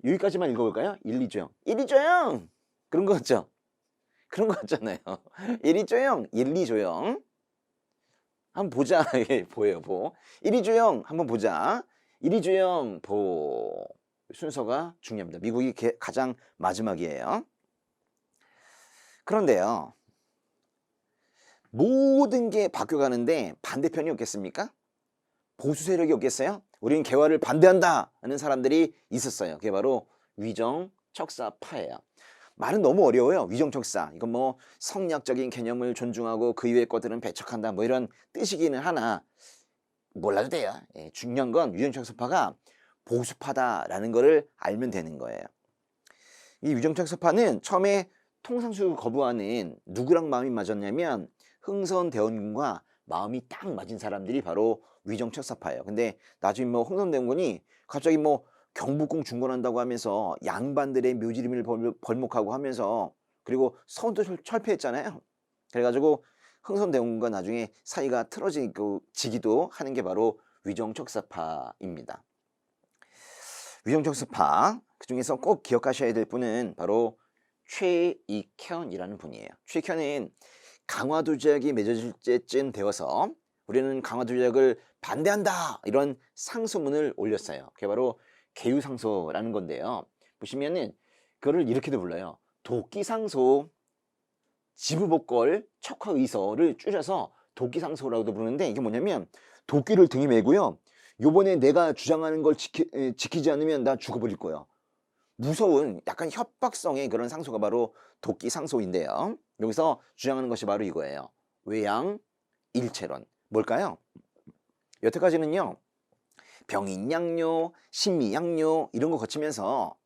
여기까지만 읽어볼까요? 1, 2조형 1, 2조형 그런 거 같죠? 그런 거 같잖아요. 1, 2조형 1, 2조형 한번 보자. 예, 보여요. 1, 2조형 한번 보자. 1, 2조형 순서가 중요합니다. 미국이 가장 마지막이에요. 그런데요. 모든 게 바뀌어가는데 반대편이 없겠습니까? 보수 세력이 없겠어요? 우리는 개화를 반대한다 하는 사람들이 있었어요. 그게 바로 위정척사파예요. 말은 너무 어려워요. 위정척사. 이건 뭐 성리학적인 개념을 존중하고 그 이외의 것들은 배척한다 뭐 이런 뜻이기는 하나 몰라도 돼요. 예, 중요한 건 위정척사파가 보수파다라는 거를 알면 되는 거예요. 이 위정척사파는 처음에 통상수를 거부하는 누구랑 마음이 맞았냐면 흥선대원군과 마음이 딱 맞은 사람들이 바로 위정척사파예요. 근데 나중에 뭐 흥선대원군이 갑자기 뭐 경복궁 중건한다고 하면서 양반들의 묘지림을 벌목하고 하면서 그리고 서원도 철폐했잖아요. 그래가지고 흥선대원군과 나중에 사이가 틀어지기도 하는 게 바로 위정척사파입니다. 위정척사파 그중에서 꼭 기억하셔야 될 분은 바로 최익현이라는 분이에요. 최익현은 강화도 조약이 맺어질 때쯤 되어서 우리는 강화도 조약을 반대한다 이런 상소문을 올렸어요. 그게 바로 개유상소라는 건데요. 보시면은 그거를 이렇게도 불러요. 도끼상소, 지부복걸, 척화의서를 줄여서 도끼상소라고도 부르는데 이게 뭐냐면 도끼를 등에 메고요. 요번에 내가 주장하는 걸 지키지 않으면 나 죽어버릴 거야. 무서운 약간 협박성의 그런 상소가 바로 도끼상소인데요. 여기서 주장하는 것이 바로 이거예요. 외양일체론. 뭘까요? 여태까지는요. 병인양요, 신미양요 이런 거 거치면서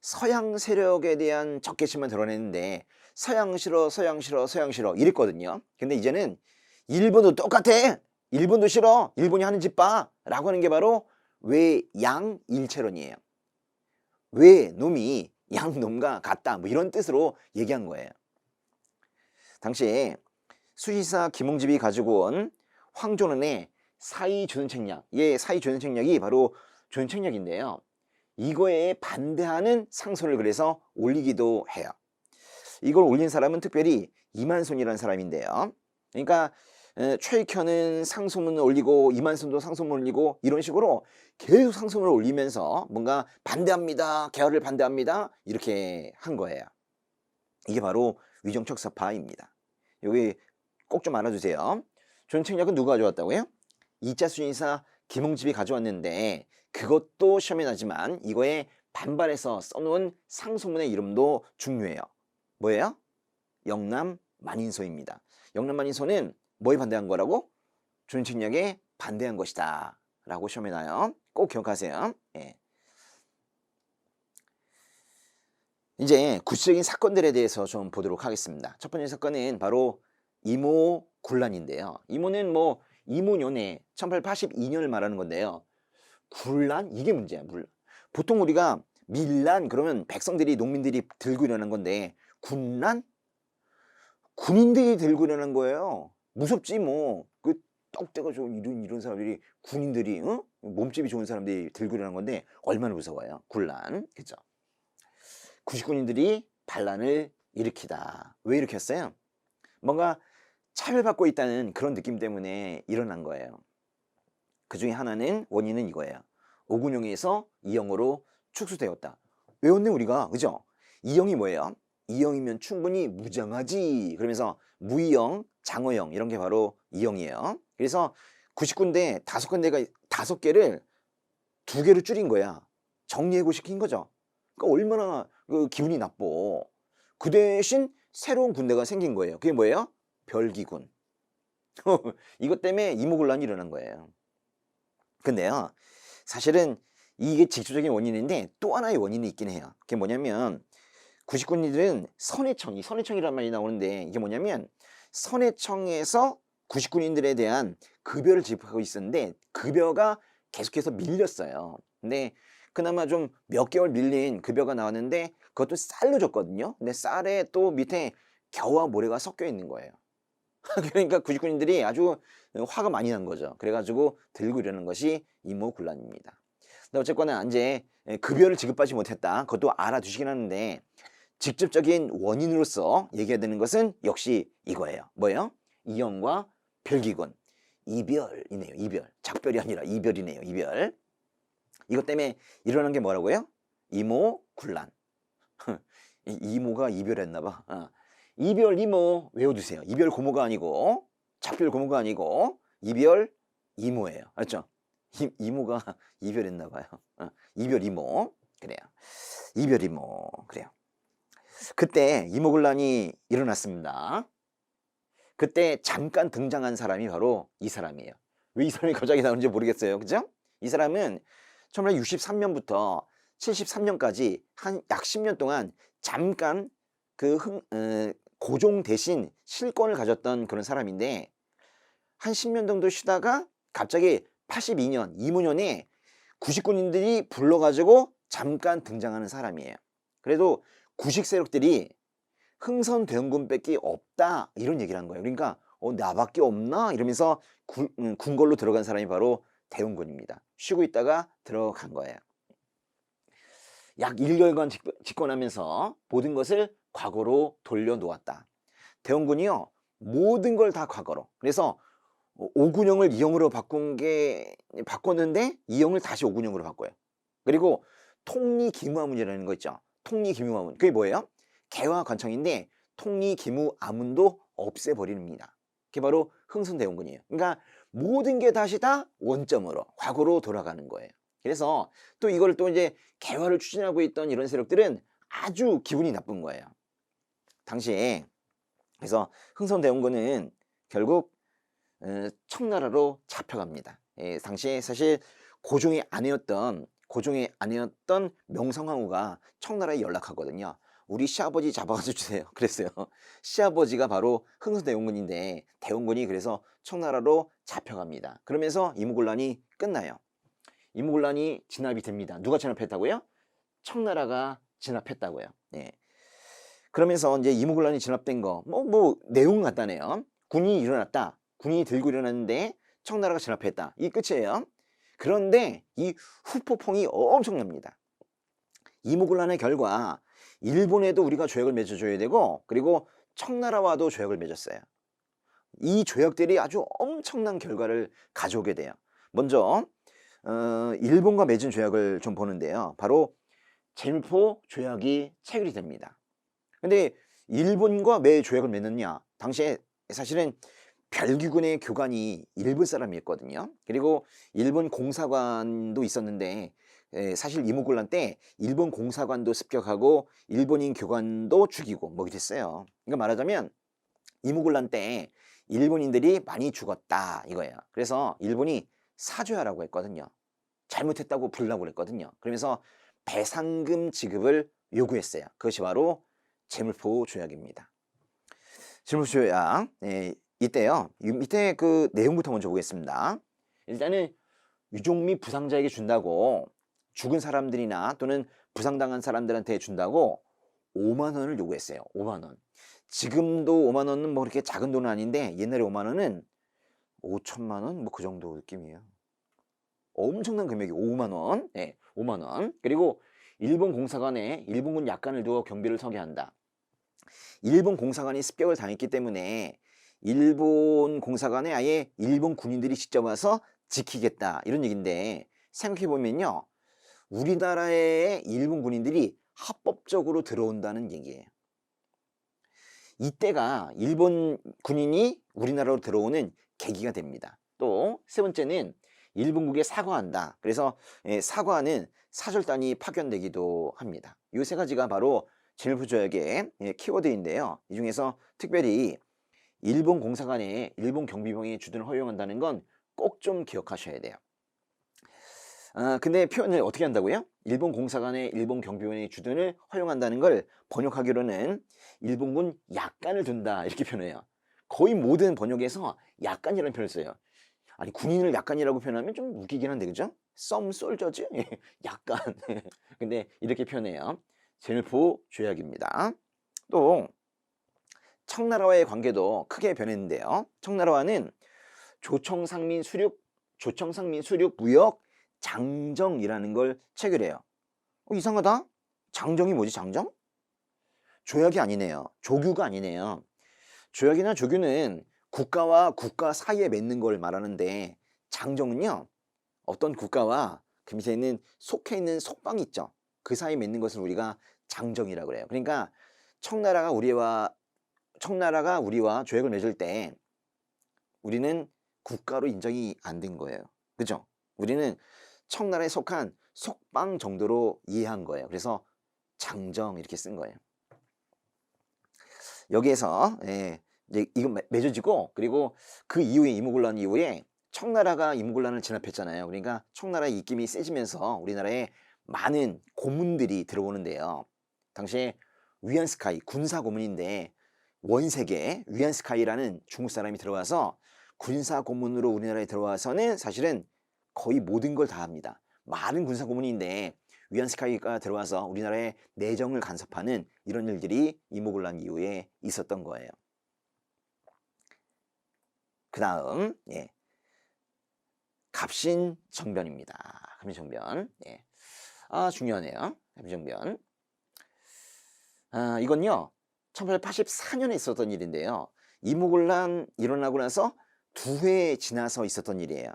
서양 세력에 대한 적개심만 드러냈는데 서양 싫어, 서양 싫어, 서양 싫어 이랬거든요. 근데 이제는 일본도 똑같아. 일본도 싫어. 일본이 하는 짓 봐. 라고 하는 게 바로 외양일체론이에요. 외놈이 양놈과 같다 뭐 이런 뜻으로 얘기한 거예요. 당시에 수의사 김홍집이 가지고 온 황존은의 사의조선책략, 사의조선책략이 바로 조선책략인데요. 이거에 반대하는 상소를 그래서 올리기도 해요. 이걸 올린 사람은 특별히 이만손이라는 사람인데요. 그러니까 최익현은 상소문을 올리고 이만손도 상소문을 올리고 이런 식으로 계속 상소문을 올리면서 뭔가 반대합니다. 개헌을 반대합니다. 이렇게 한 거예요. 이게 바로 위정척사파입니다. 여기 꼭 좀 알아주세요. 조선책략은 누가 가져왔다고요? 2차 수의사 김홍집이 가져왔는데 그것도 시험에 나지만 이거에 반발해서 써놓은 상소문의 이름도 중요해요. 뭐예요? 영남만인소입니다. 영남만인소는 뭐에 반대한 거라고? 조선책략에 반대한 것이다 라고 시험에 나요. 꼭 기억하세요. 예. 이제 구체적인 사건들에 대해서 좀 보도록 하겠습니다. 첫 번째 사건은 바로 이모군란인데요. 이모는 뭐 이모년에 1882년을 말하는 건데요. 군란? 이게 문제야. 보통 우리가 밀란 그러면 백성들이 농민들이 들고 일어난 건데 군란? 군인들이 들고 일어난 거예요. 무섭지 뭐. 그 떡대가 좋은 이런 사람들이 군인들이 몸집이 좋은 사람들이 들고 일어난 건데 얼마나 무서워요. 군란. 그죠? 구식군인들이 반란을 일으키다. 왜 일으켰어요? 뭔가 차별받고 있다는 그런 느낌 때문에 일어난 거예요. 그 중에 하나는 원인은 이거예요. 오군형에서 이형으로 축소되었다. 외웠네 우리가. 그죠? 이형이 뭐예요? 이형이면 충분히 무장하지. 그러면서 무이형, 장어형 이런 게 바로 이형이에요. 그래서 99인데 5개를 2개로 줄인 거야. 정리해고 시킨 거죠. 그러니까 얼마나 기분이 나빠. 그 대신 새로운 군대가 생긴 거예요. 그게 뭐예요? 별기군. 이것 때문에 이모곤란이 일어난 거예요. 근데요, 사실은 이게 직접적인 원인인데 또 하나의 원인이 있긴 해요. 그게 뭐냐면 99인들은 선해청이란 말이 나오는데 이게 뭐냐면 선해청에서 99인들에 대한 급여를 지급하고 있었는데 급여가 계속해서 밀렸어요. 근데 그나마 좀 몇 개월 밀린 급여가 나왔는데 그것도 쌀로 줬거든요. 근데 쌀에 또 밑에 겨와 모래가 섞여 있는 거예요. 그러니까 99인들이 아주 화가 많이 난 거죠. 그래가지고 들고 이러는 것이 이모군란입니다. 근데 어쨌거나 이제 급여를 지급받지 못했다. 그것도 알아두시긴 하는데 직접적인 원인으로서 얘기해야 되는 것은 역시 이거예요. 뭐예요? 이형과 별기군. 이별이네요. 이별. 작별이 아니라 이별이네요. 이별. 이것 때문에 일어난 게 뭐라고요? 이모군란. 이모가 이별했나 봐. 이별 이모 외워두세요. 이별 고모가 아니고 작별 고모가 아니고 이별 이모예요. 알죠? 이모가 이별했나 봐요. 이별 이모. 그래요. 이별 이모. 그래요. 그때 이모군란이 일어났습니다. 그때 잠깐 등장한 사람이 바로 이 사람이에요. 왜 이 사람이 갑자기 나오는지 모르겠어요. 그죠? 이 사람은 1963년부터 73년까지 한 약 10년 동안 잠깐 고종 대신 실권을 가졌던 그런 사람인데 한 10년 정도 쉬다가 갑자기 82년 이무년에 99인들이 불러가지고 잠깐 등장하는 사람이에요. 그래도 구식 세력들이 흥선대원군밖에 없다 이런 얘기를 한 거예요. 그러니까 나밖에 없나 이러면서 궁궐로 들어간 사람이 바로 대원군입니다. 쉬고 있다가 들어간 거예요. 약 1개월간 집권하면서 모든 것을 과거로 돌려놓았다. 대원군이요 모든 걸 다 과거로. 그래서 오군형을 이형으로 바꿨는데 이형을 다시 오군형으로 바꿔요. 그리고 통리기무아문이라는 거 있죠. 통리기무아문. 그게 뭐예요? 개화관청인데 통리기무아문도 없애버립니다. 그게 바로 흥선대원군이에요. 그러니까 모든 게 다시 다 원점으로 과거로 돌아가는 거예요. 그래서 또 이걸 또 이제 개화를 추진하고 있던 이런 세력들은 아주 기분이 나쁜 거예요. 당시에 그래서 흥선대원군은 결국 청나라로 잡혀갑니다. 당시에 사실 고종의 아내였던 명성황후가 청나라에 연락하거든요. 우리 시아버지 잡아가지고 주세요. 그랬어요. 시아버지가 바로 흥선대원군인데 대원군이 그래서 청나라로 잡혀갑니다. 그러면서 이모군란이 끝나요. 이모군란이 진압이 됩니다. 누가 진압했다고요? 청나라가 진압했다고요. 네. 그러면서 이제 이모군란이 진압된 거 내용 간단해요. 군이 일어났다. 군이 들고 일어났는데 청나라가 진압했다. 이게 끝이에요. 그런데 이 후폭풍이 엄청납니다. 이모군란의 결과 일본에도 우리가 조약을 맺어줘야 되고 그리고 청나라와도 조약을 맺었어요. 이 조약들이 아주 엄청난 결과를 가져오게 돼요. 먼저 일본과 맺은 조약을 좀 보는데요. 바로 제물포 조약이 체결이 됩니다. 근데 일본과 왜 조약을 맺느냐? 당시에 사실은 별기군의 교관이 일본 사람이었거든요. 그리고 일본 공사관도 있었는데 사실 이모군란 때 일본 공사관도 습격하고 일본인 교관도 죽이고 뭐 이랬어요. 그러니까 말하자면 이모군란 때 일본인들이 많이 죽었다 이거예요. 그래서 일본이 사죄하라고 했거든요. 잘못했다고 부르라고 그랬거든요. 그러면서 배상금 지급을 요구했어요. 그것이 바로 제물포 조약입니다. 제물포 조약. 이때요. 밑에 그 내용부터 먼저 보겠습니다. 일단은 유족 및 부상자에게 준다고 죽은 사람들이나 또는 부상당한 사람들한테 준다고 5만 원을 요구했어요. 5만 원. 지금도 5만 원은 뭐 그렇게 작은 돈은 아닌데 옛날에 5만 원은 5천만 원? 뭐 그 정도 느낌이에요. 엄청난 금액이 5만 원. 네, 5만 원. 그리고 일본 공사관에 일본군 약관을 두어 경비를 서게 한다. 일본 공사관이 습격을 당했기 때문에 일본 공사관에 아예 일본 군인들이 직접 와서 지키겠다 이런 얘기인데, 생각해 보면요, 우리나라에 일본 군인들이 합법적으로 들어온다는 얘기예요. 이때가 일본 군인이 우리나라로 들어오는 계기가 됩니다. 또 세 번째는 일본국에 사과한다. 그래서 사과하는 사절단이 파견되기도 합니다. 이 세 가지가 바로 진일보조약의 키워드인데요. 이 중에서 특별히 일본 공사관에 일본 경비병의 주둔을 허용한다는 건 꼭 좀 기억하셔야 돼요. 근데 표현을 어떻게 한다고요? 일본 공사관에 일본 경비병의 주둔을 허용한다는 걸 번역하기로는 일본군 약간을 둔다 이렇게 표현해요. 거의 모든 번역에서 약간이라는 표현을 써요. 아니, 군인을 약간이라고 표현하면 좀 웃기긴 한데, 그죠? Some soldiers? 약간. 근데 이렇게 표현해요. 진일보 조약입니다. 또 청나라와의 관계도 크게 변했는데요. 청나라와는 조청상민 수륙 무역 장정이라는 걸 체결해요. 이상하다. 장정이 뭐지? 장정? 조약이 아니네요. 조규가 아니네요. 조약이나 조규는 국가와 국가 사이에 맺는 걸 말하는데, 장정은요, 어떤 국가와 그 밑에 있는 속해 있는 속방이 있죠. 그 사이에 맺는 것을 우리가 장정이라고 그래요. 그러니까 청나라가 우리와 조약을 맺을 때 우리는 국가로 인정이 안 된 거예요. 그죠? 우리는 청나라에 속한 속방 정도로 이해한 거예요. 그래서 장정 이렇게 쓴 거예요. 여기에서 이제 이건 맺어지고, 그리고 그 이후에 이모군란 이후에 청나라가 이모군란을 진압했잖아요. 그러니까 청나라의 입김이 세지면서 우리나라에 많은 고문들이 들어오는데요. 당시에 위안스카이 군사 고문인데, 원세계 위안스카이라는 중국 사람이 들어와서 군사 고문으로 우리나라에 들어와서는 사실은 거의 모든 걸 다 합니다. 많은 군사 고문인데 위안스카이가 들어와서 우리나라의 내정을 간섭하는 이런 일들이 이모군란 이후에 있었던 거예요. 그 다음 갑신정변입니다. 갑신정변. 중요하네요. 갑신정변. 이건요 1884년에 있었던 일인데요. 이모군란 일어나고 나서 2회 지나서 있었던 일이에요.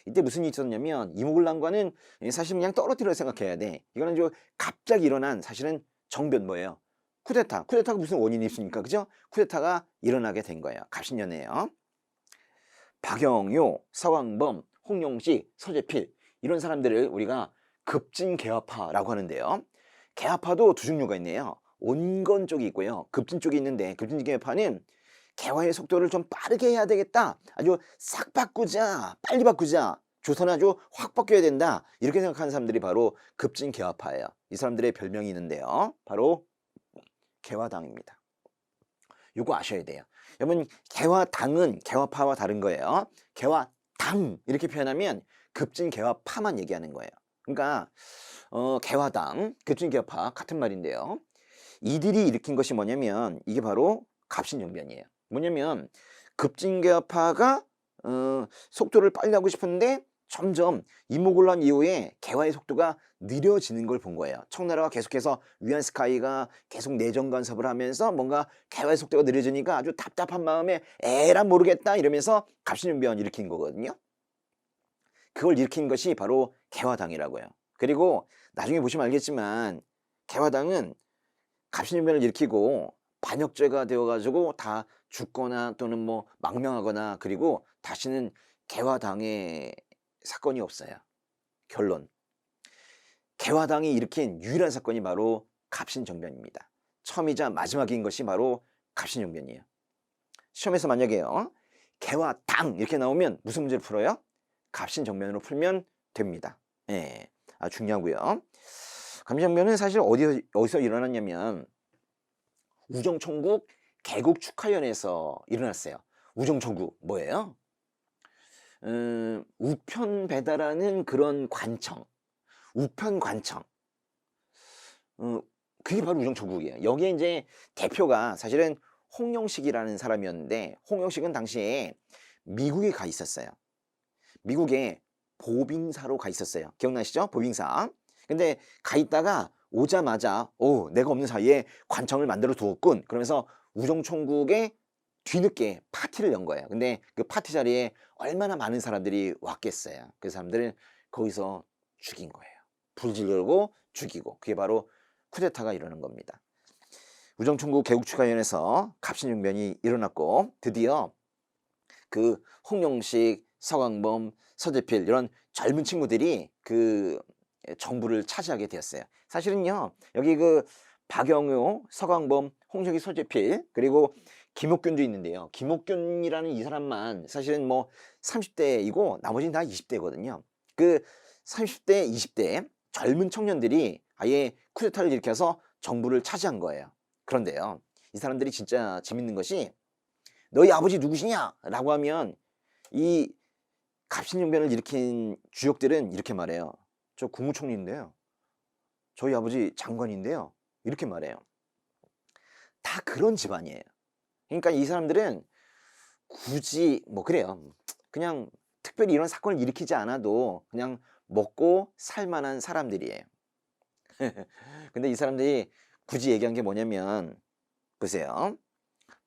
이때 무슨 일이 있었냐면, 이모군란과는 사실 그냥 떨어뜨려 생각해야 돼. 이거는 좀 갑자기 일어난 사실은 정변 뭐예요? 쿠데타가 무슨 원인이 있습니까? 그죠? 쿠데타가 일어나게 된 거예요. 갑신년이에요. 박영효, 서왕범, 홍용식, 서재필, 이런 사람들을 우리가 급진개화파라고 하는데요. 개화파도 두 종류가 있네요. 온건 쪽이 있고요, 급진 쪽이 있는데, 급진개화파는 개화의 속도를 좀 빠르게 해야 되겠다, 아주 싹 바꾸자, 빨리 바꾸자, 조선을 아주 확 바뀌어야 된다, 이렇게 생각하는 사람들이 바로 급진개화파예요. 이 사람들의 별명이 있는데요, 바로 개화당입니다. 요거 아셔야 돼요. 여러분, 개화당은 개화파와 다른 거예요. 개화당 이렇게 표현하면 급진개화파만 얘기하는 거예요. 그러니까 개화당, 급진개화파 같은 말인데요. 이들이 일으킨 것이 뭐냐면, 이게 바로 갑신정변이에요. 뭐냐면, 급진개화파가 속도를 빨리 하고 싶은데 점점 이모군란 이후에 개화의 속도가 느려지는 걸 본 거예요. 청나라가 계속해서 위안스카이가 계속 내정 간섭을 하면서 뭔가 개화의 속도가 느려지니까 아주 답답한 마음에 에라 모르겠다 이러면서 갑신정변 일으킨 거거든요. 그걸 일으킨 것이 바로 개화당이라고요. 그리고 나중에 보시면 알겠지만, 개화당은 갑신정변을 일으키고 반역죄가 되어가지고 다 죽거나 또는 뭐 망명하거나, 그리고 다시는 개화당의 사건이 없어요. 결론, 개화당이 일으킨 유일한 사건이 바로 갑신정변입니다. 처음이자 마지막인 것이 바로 갑신정변이에요. 시험에서 만약에요, 개화당 이렇게 나오면 무슨 문제를 풀어요? 갑신정변으로 풀면 됩니다. 중요하고요. 갑신정변은 사실 어디서 일어났냐면, 우정총국 개국 축하연에서 일어났어요. 우정총국 뭐예요? 우편 배달하는 그런 관청, 우편관청, 그게 바로 우정총국이에요. 여기에 이제 대표가 사실은 홍용식이라는 사람이었는데, 홍용식은 당시에 미국에 가 있었어요. 미국에 보빙사로 가 있었어요. 기억나시죠? 보빙사. 근데 가 있다가 오자마자 내가 없는 사이에 관청을 만들어 두었군. 그러면서 우정총국에 뒤늦게 파티를 연 거예요. 근데 그 파티 자리에 얼마나 많은 사람들이 왔겠어요. 그 사람들은 거기서 죽인 거예요. 불질 걸고 죽이고, 그게 바로 쿠데타가 일어난 겁니다. 우정총국 개국축하위원회에서 갑신정변이 일어났고, 드디어 그 홍영식, 서광범, 서재필 이런 젊은 친구들이 그 정부를 차지하게 되었어요. 사실은요, 여기 그 박영효, 서광범, 홍영식, 서재필, 그리고 김옥균도 있는데요. 김옥균이라는 이 사람만 사실은 뭐 30대이고 나머지는 다 20대거든요. 그 30대, 20대 젊은 청년들이 아예 쿠데타를 일으켜서 정부를 차지한 거예요. 그런데요, 이 사람들이 진짜 재밌는 것이, 너희 아버지 누구시냐? 라고 하면 이 갑신정변을 일으킨 주역들은 이렇게 말해요. 저 국무총리인데요. 저희 아버지 장관인데요. 이렇게 말해요. 다 그런 집안이에요. 그러니까 이 사람들은 굳이 뭐 그래요. 그냥 특별히 이런 사건을 일으키지 않아도 그냥 먹고 살만한 사람들이에요. 근데 이 사람들이 굳이 얘기한 게 뭐냐면, 보세요.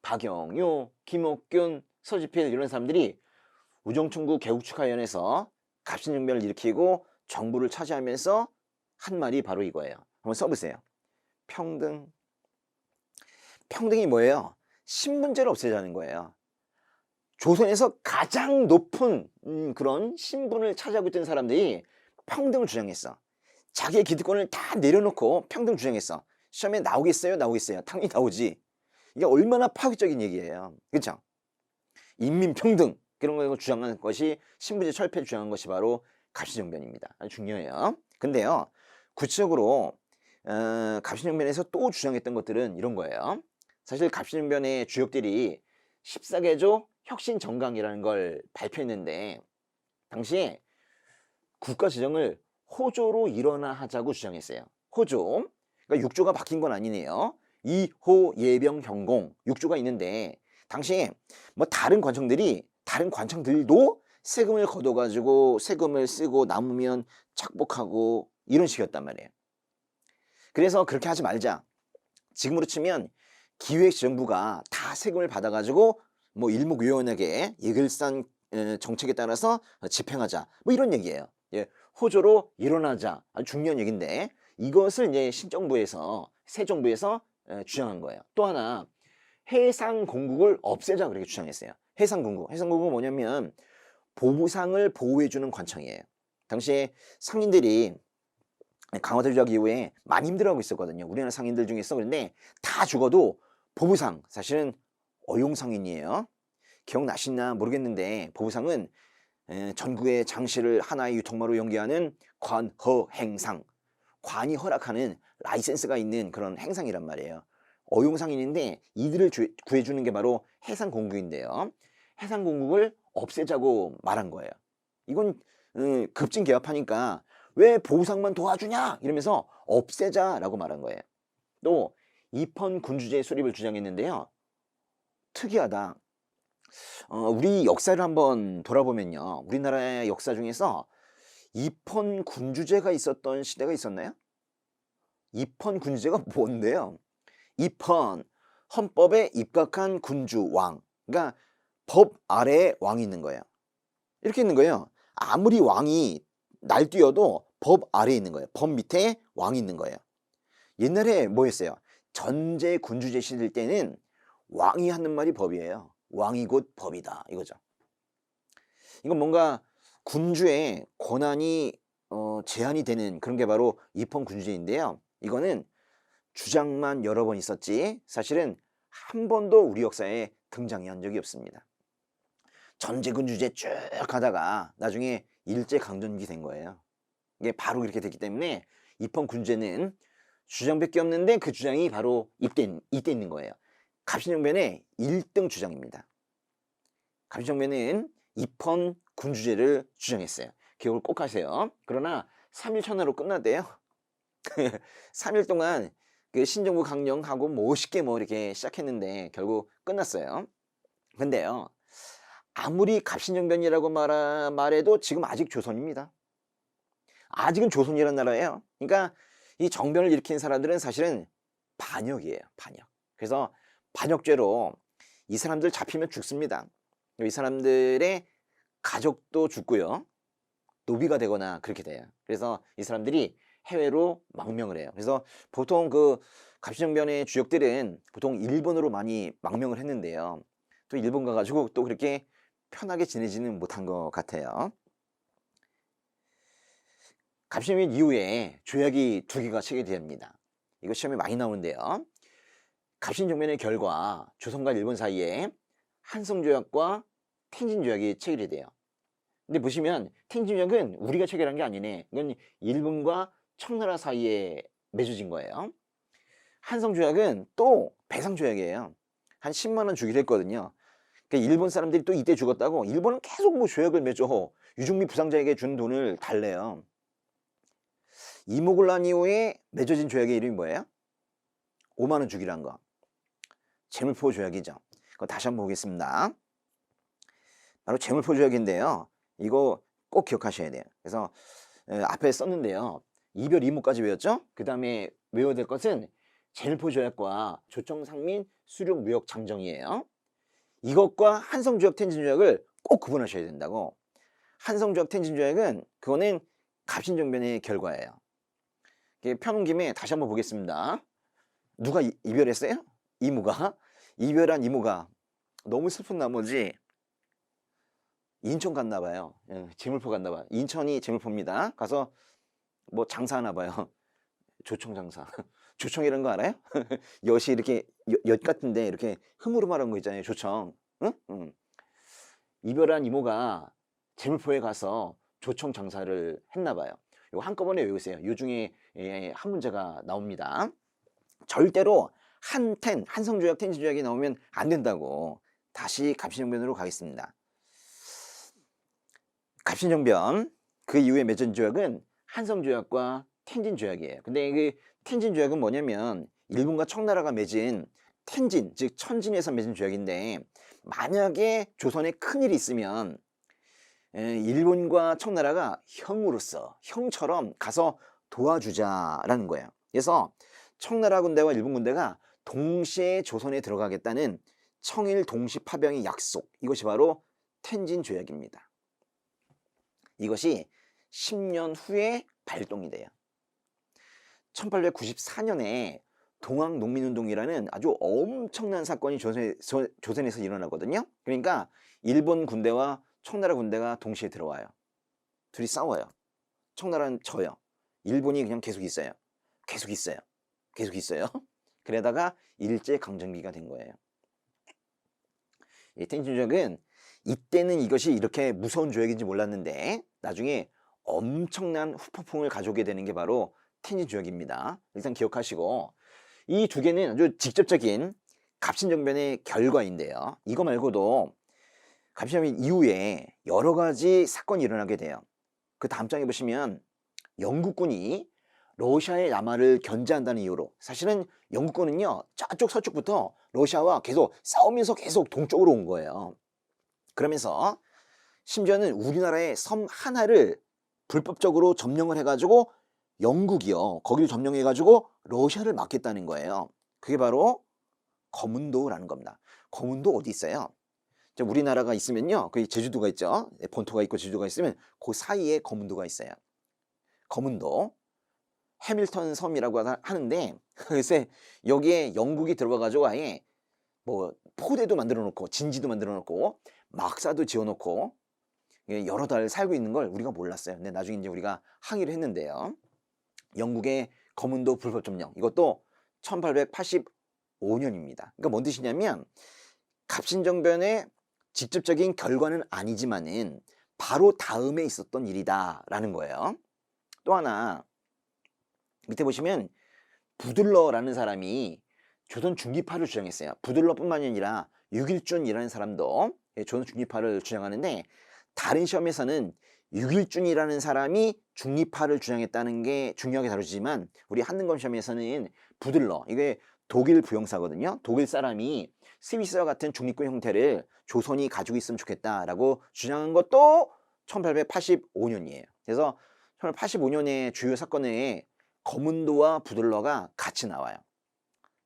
박영효, 김옥균, 서지필 이런 사람들이 우정총국 개국축하위원회에서 갑신정변을 일으키고 정부를 차지하면서 한 말이 바로 이거예요. 한번 써보세요. 평등. 평등이 뭐예요? 신분제를 없애자는 거예요. 조선에서 가장 높은 그런 신분을 차지하고 있던 사람들이 평등을 주장했어. 자기의 기득권을 다 내려놓고 평등 주장했어. 시험에 나오겠어요? 나오겠어요? 당연히 나오지. 이게 얼마나 파격적인 얘기예요. 그렇죠? 인민평등 그런 걸 주장하는 것이, 신분제 철폐를 주장한 것이 바로 갑신정변입니다. 아주 중요해요. 근데요, 구체적으로 갑신정변에서 또 주장했던 것들은 이런 거예요. 사실 갑신정변의 주역들이 14개조 혁신정강이라는 걸 발표했는데, 당시에 국가재정을 호조로 일원화하자고 주장했어요. 호조. 그러니까 6조가 바뀐 건 아니네요. 이호, 예병, 경공 6조가 있는데, 당시에 뭐 다른 관청들도 세금을 걷어가지고 세금을 쓰고 남으면 착복하고 이런 식이었단 말이에요. 그래서 그렇게 하지 말자. 지금으로 치면 기획재정부가 다 세금을 받아가지고 뭐 일목요연하게 예결산 정책에 따라서 집행하자, 뭐 이런 얘기예요. 예, 호조로 일어나자. 아주 중요한 얘기인데, 이것을 이제 신정부에서, 새 정부에서 주장한 거예요. 또 하나, 해상공국을 없애자, 그렇게 주장했어요. 해상공국은 뭐냐면 보부상을 보호해주는 관청이에요. 당시에 상인들이 강화도 조약 이후에 많이 힘들어하고 있었거든요. 우리나라 상인들 중에서. 그런데 다 죽어도 보부상, 사실은 어용상인이에요. 기억나시나 모르겠는데, 보부상은 전국의 장시를 하나의 유통마로 연계하는 관허행상, 관이 허락하는 라이센스가 있는 그런 행상이란 말이에요. 어용상인인데 이들을 구해주는 게 바로 해상공국인데요. 해상공국을 없애자고 말한 거예요. 이건 급진개업하니까 왜 보상만 도와주냐 이러면서 없애자라고 말한 거예요. 또 입헌군주제 수립을 주장했는데요. 특이하다. 우리 역사를 한번 돌아보면요, 우리나라의 역사 중에서 입헌군주제가 있었던 시대가 있었나요? 입헌군주제가 뭔데요? 입헌, 헌법에 입각한 군주, 왕. 그러니까 법 아래에 왕이 있는 거예요. 이렇게 있는 거예요. 아무리 왕이 날뛰어도 법 아래에 있는 거예요. 법 밑에 왕이 있는 거예요. 옛날에 뭐였어요? 전제 군주제 시대 때는 왕이 하는 말이 법이에요. 왕이 곧 법이다, 이거죠. 이건 뭔가 군주의 권한이 제한이 되는 그런 게 바로 입헌군주제인데요. 이거는 주장만 여러 번 있었지 사실은 한 번도 우리 역사에 등장이 한 적이 없습니다. 전제군주제 쭉 가다가 나중에 일제강점기 된 거예요. 이게 바로 그렇게 됐기 때문에 입헌군주제는 주장밖에 없는데, 그 주장이 바로 이때 있는 거예요. 갑신정변의 1등 주장입니다. 갑신정변은 입헌군주제를 주장했어요. 기억을 꼭 하세요. 그러나 3일 천하로 끝났대요. 3일 동안 그 신정부 강령하고 멋있게 뭐 이렇게 시작했는데 결국 끝났어요. 근데요, 아무리 갑신정변이라고 말해도 지금 아직 조선입니다. 아직은 조선이라는 나라예요. 그러니까 이 정변을 일으킨 사람들은 사실은 반역이에요. 반역. 그래서 반역죄로 이 사람들 잡히면 죽습니다. 이 사람들의 가족도 죽고요. 노비가 되거나 그렇게 돼요. 그래서 이 사람들이 해외로 망명을 해요. 그래서 보통 그 갑신정변의 주역들은 보통 일본으로 많이 망명을 했는데요. 또 일본 가가지고 또 그렇게 편하게 지내지는 못한 것 같아요. 갑신정변 이후에 조약이 두 개가 체결됩니다. 이거 시험에 많이 나오는데요. 갑신정변의 결과 조선과 일본 사이에 한성조약과 텐진조약이 체결이 돼요. 근데 보시면 텐진조약은 우리가 체결한 게 아니네. 이건 일본과 청나라 사이에 맺어진 거예요. 한성조약은 또 배상조약이에요. 한 10만 원 주기로 했거든요. 그러니까 일본 사람들이 또 이때 죽었다고 일본은 계속 뭐 조약을 맺어 유종미 부상자에게 준 돈을 달래요. 이모군란 이후에 맺어진 조약의 이름이 뭐예요? 5만 원 주기로 한 거. 재물포 조약이죠. 그거 다시 한번 보겠습니다. 바로 재물포 조약인데요. 이거 꼭 기억하셔야 돼요. 그래서 앞에 썼는데요. 이별 이모까지 외웠죠? 그 다음에 외워야 될 것은 재물포 조약과 조청상민 수륙 무역 잠정이에요. 이것과 한성조약 텐진조약을 꼭 구분하셔야 된다고. 한성조약 텐진조약은 그거는 갑신정변의 결과예요. 펴놓은 김에 다시 한번 보겠습니다. 누가 이별했어요? 이모가. 이별한 이모가 너무 슬픈 나머지 인천 갔나 봐요. 재물포 갔나 봐요. 인천이 재물포입니다. 가서 뭐 장사하나 봐요. 조청 장사. 조청이라는 거 알아요? 엿이 이렇게 엿 같은데 이렇게 흐물흐물한 거 있잖아요. 조청. 응? 응. 이별한 이모가 재물포에 가서 조청 장사를 했나 봐요. 이거 한꺼번에 외우세요. 요 중에 한 문제가 나옵니다. 절대로 한성조약, 텐진조약이 나오면 안 된다고. 다시 갑신정변으로 가겠습니다. 갑신정변 그 이후에 맺은 조약은 한성조약과 텐진조약이에요. 근데 그 텐진조약은 뭐냐면 일본과 청나라가 맺은 텐진, 즉 천진에서 맺은 조약인데 만약에 조선에 큰일이 있으면 일본과 청나라가 형으로서 형처럼 가서 도와주자라는 거예요. 그래서 청나라 군대와 일본 군대가 동시에 조선에 들어가겠다는 청일 동시 파병의 약속, 이것이 바로 텐진 조약입니다. 이것이 10년 후에 발동이 돼요. 1894년에 동학농민운동이라는 아주 엄청난 사건이 조선에서 일어나거든요. 그러니까 일본 군대와 청나라 군대가 동시에 들어와요. 둘이 싸워요. 청나라는 져요. 일본이 그냥 계속 있어요. 계속 있어요. 계속 있어요. 그러다가 일제강점기가 된 거예요. 텐진조약은 이때는 이것이 이렇게 무서운 조약인지 몰랐는데 나중에 엄청난 후폭풍을 가져오게 되는 게 바로 텐진조약입니다. 일단 기억하시고 이 두 개는 아주 직접적인 갑신정변의 결과인데요. 이거 말고도 갑신정변 이후에 여러 가지 사건이 일어나게 돼요. 그 다음 장에 보시면 영국군이 러시아의 남하를 견제한다는 이유로, 사실은 영국군은요 저쪽 서쪽부터 러시아와 계속 싸우면서 계속 동쪽으로 온 거예요. 그러면서 심지어는 우리나라의 섬 하나를 불법적으로 점령을 해가지고 영국이요 거기를 점령해가지고 러시아를 막겠다는 거예요. 그게 바로 거문도라는 겁니다. 거문도 어디 있어요? 우리나라가 있으면요 그 제주도가 있죠. 본토가 있고 제주도가 있으면 그 사이에 거문도가 있어요. 거문도 해밀턴 섬이라고 하는데 글쎄 여기에 영국이 들어가가지고 아예 뭐 포대도 만들어 놓고 진지도 만들어 놓고 막사도 지어 놓고 여러 달 살고 있는 걸 우리가 몰랐어요. 근데 나중에 이제 우리가 항의를 했는데요. 영국의 거문도 불법 점령, 이것도 1885년입니다. 그러니까 뭔 뜻이냐면 갑신정변의 직접적인 결과는 아니지만은 바로 다음에 있었던 일이다라는 거예요. 또 하나 밑에 보시면 부들러라는 사람이 조선 중립파를 주장했어요. 부들러뿐만이 아니라 육일준이라는 사람도 조선 중립파를 주장하는데 다른 시험에서는 육일준이라는 사람이 중립파를 주장했다는 게 중요하게 다루지만 우리 한능검 시험에서는 부들러, 이게 독일 부영사거든요. 독일 사람이 스위스와 같은 중립군 형태를 조선이 가지고 있으면 좋겠다라고 주장한 것도 1885년이에요. 그래서 1885년의 주요 사건에 거문도와 부들러가 같이 나와요.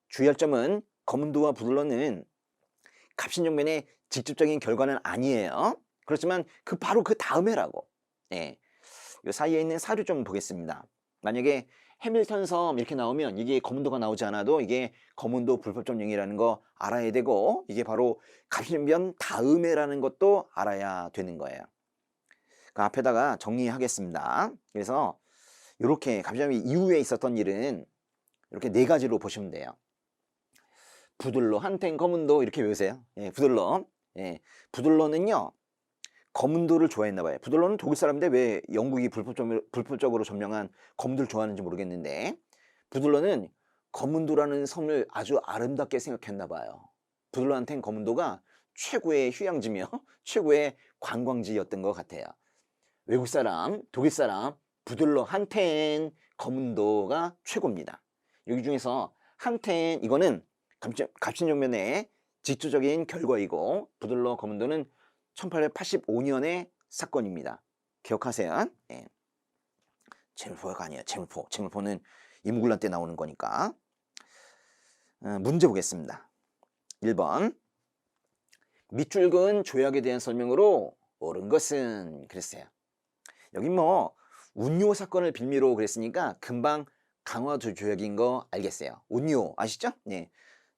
주의할 점은 거문도와 부들러는 갑신정변의 직접적인 결과는 아니에요. 그렇지만 바로 그 다음에라고. 예. 이 사이에 있는 사료 좀 보겠습니다. 만약에 해밀턴 섬 이렇게 나오면 이게 거문도가 나오지 않아도 이게 거문도 불법 점령이라는 거 알아야 되고, 이게 바로 갑신정변 다음에라는 것도 알아야 되는 거예요. 그 앞에다가 정리하겠습니다. 그래서 이렇게 갑신정변 이후에 있었던 일은 이렇게 네 가지로 보시면 돼요. 부들러, 한탱, 거문도 이렇게 외우세요. 예, 부들러. 예, 부들러는요, 거문도를 좋아했나 봐요. 부들러는 독일 사람인데 왜 영국이 불법적으로 점령한 거문도를 좋아하는지 모르겠는데, 부들러는 거문도라는 섬을 아주 아름답게 생각했나 봐요. 부들러, 한탱, 거문도가 최고의 휴양지며 최고의 관광지였던 것 같아요. 외국 사람, 독일 사람, 부들러, 한텐, 거문도가 최고입니다. 여기 중에서 한텐, 이거는 갑신정변의 직접적인 결과이고, 부들러, 거문도는 1885년의 사건입니다. 기억하세요. 예. 제물포가 아니에요. 제물포. 제물포는 이무군란 때 나오는 거니까. 문제 보겠습니다. 1번. 밑줄 그은 조약에 대한 설명으로 옳은 것은 그랬어요. 여기 뭐 운요 사건을 빌미로 그랬으니까 금방 강화도 조약인 거 알겠어요. 운요 아시죠? 네.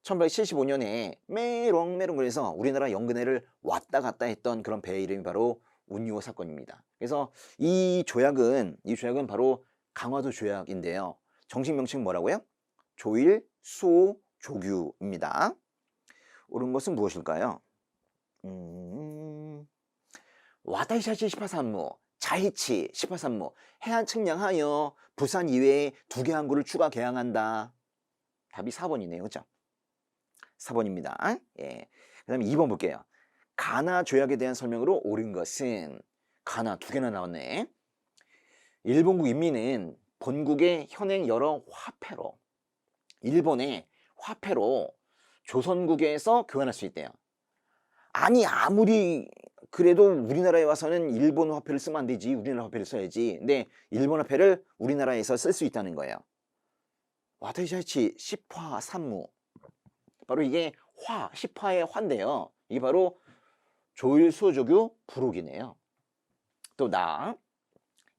1875년에 메롱메롱 그래서 우리나라 연근해를 왔다 갔다 했던 그런 배의 이름이 바로 운요 사건입니다. 그래서 이 조약은 바로 강화도 조약인데요. 정식 명칭은 뭐라고요? 조일 수호 조규입니다. 옳은 것은 무엇일까요? 와타시샤치 18산무, 자이치 18산무, 해안 측량하여 부산 이외에 2개 항구를 추가 개항한다. 답이 4번이네요. 그렇죠? 4번입니다. 예. 그 다음에 2번 볼게요. 가나 조약에 대한 설명으로 옳은 것은, 가나 2개나 나왔네. 일본국 인민은 본국의 현행 여러 화폐로, 일본의 화폐로 조선국에서 교환할 수 있대요. 아니 아무리 그래도 우리나라에 와서는 일본 화폐를 쓰면 안 되지. 우리나라 화폐를 써야지. 근데 일본 화폐를 우리나라에서 쓸 수 있다는 거예요. 와타시샤치 10화 산무, 바로 이게 10화의 화인데요. 이게 바로 조일 수호조교 부록이네요. 또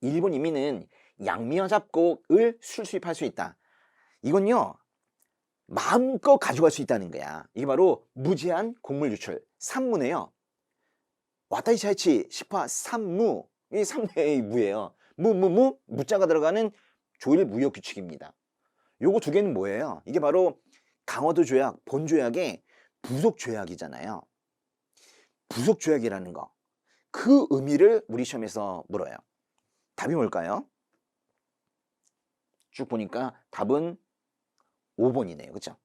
일본 인민은 양미와 잡곡을 수입할 수 있다. 이건요, 마음껏 가져갈 수 있다는 거야. 이게 바로 무제한 곡물 유출, 산무네요. 와타시샤치 10화 산무, 이 산무의 무예요. 무자가 들어가는 조일 무역 규칙입니다. 요거 2개는 뭐예요? 이게 바로 강화도 조약, 본조약의 부속 조약이잖아요. 부속 조약이라는 거, 그 의미를 우리 시험에서 물어요. 답이 뭘까요? 쭉 보니까 답은 5번이네요. 그렇죠?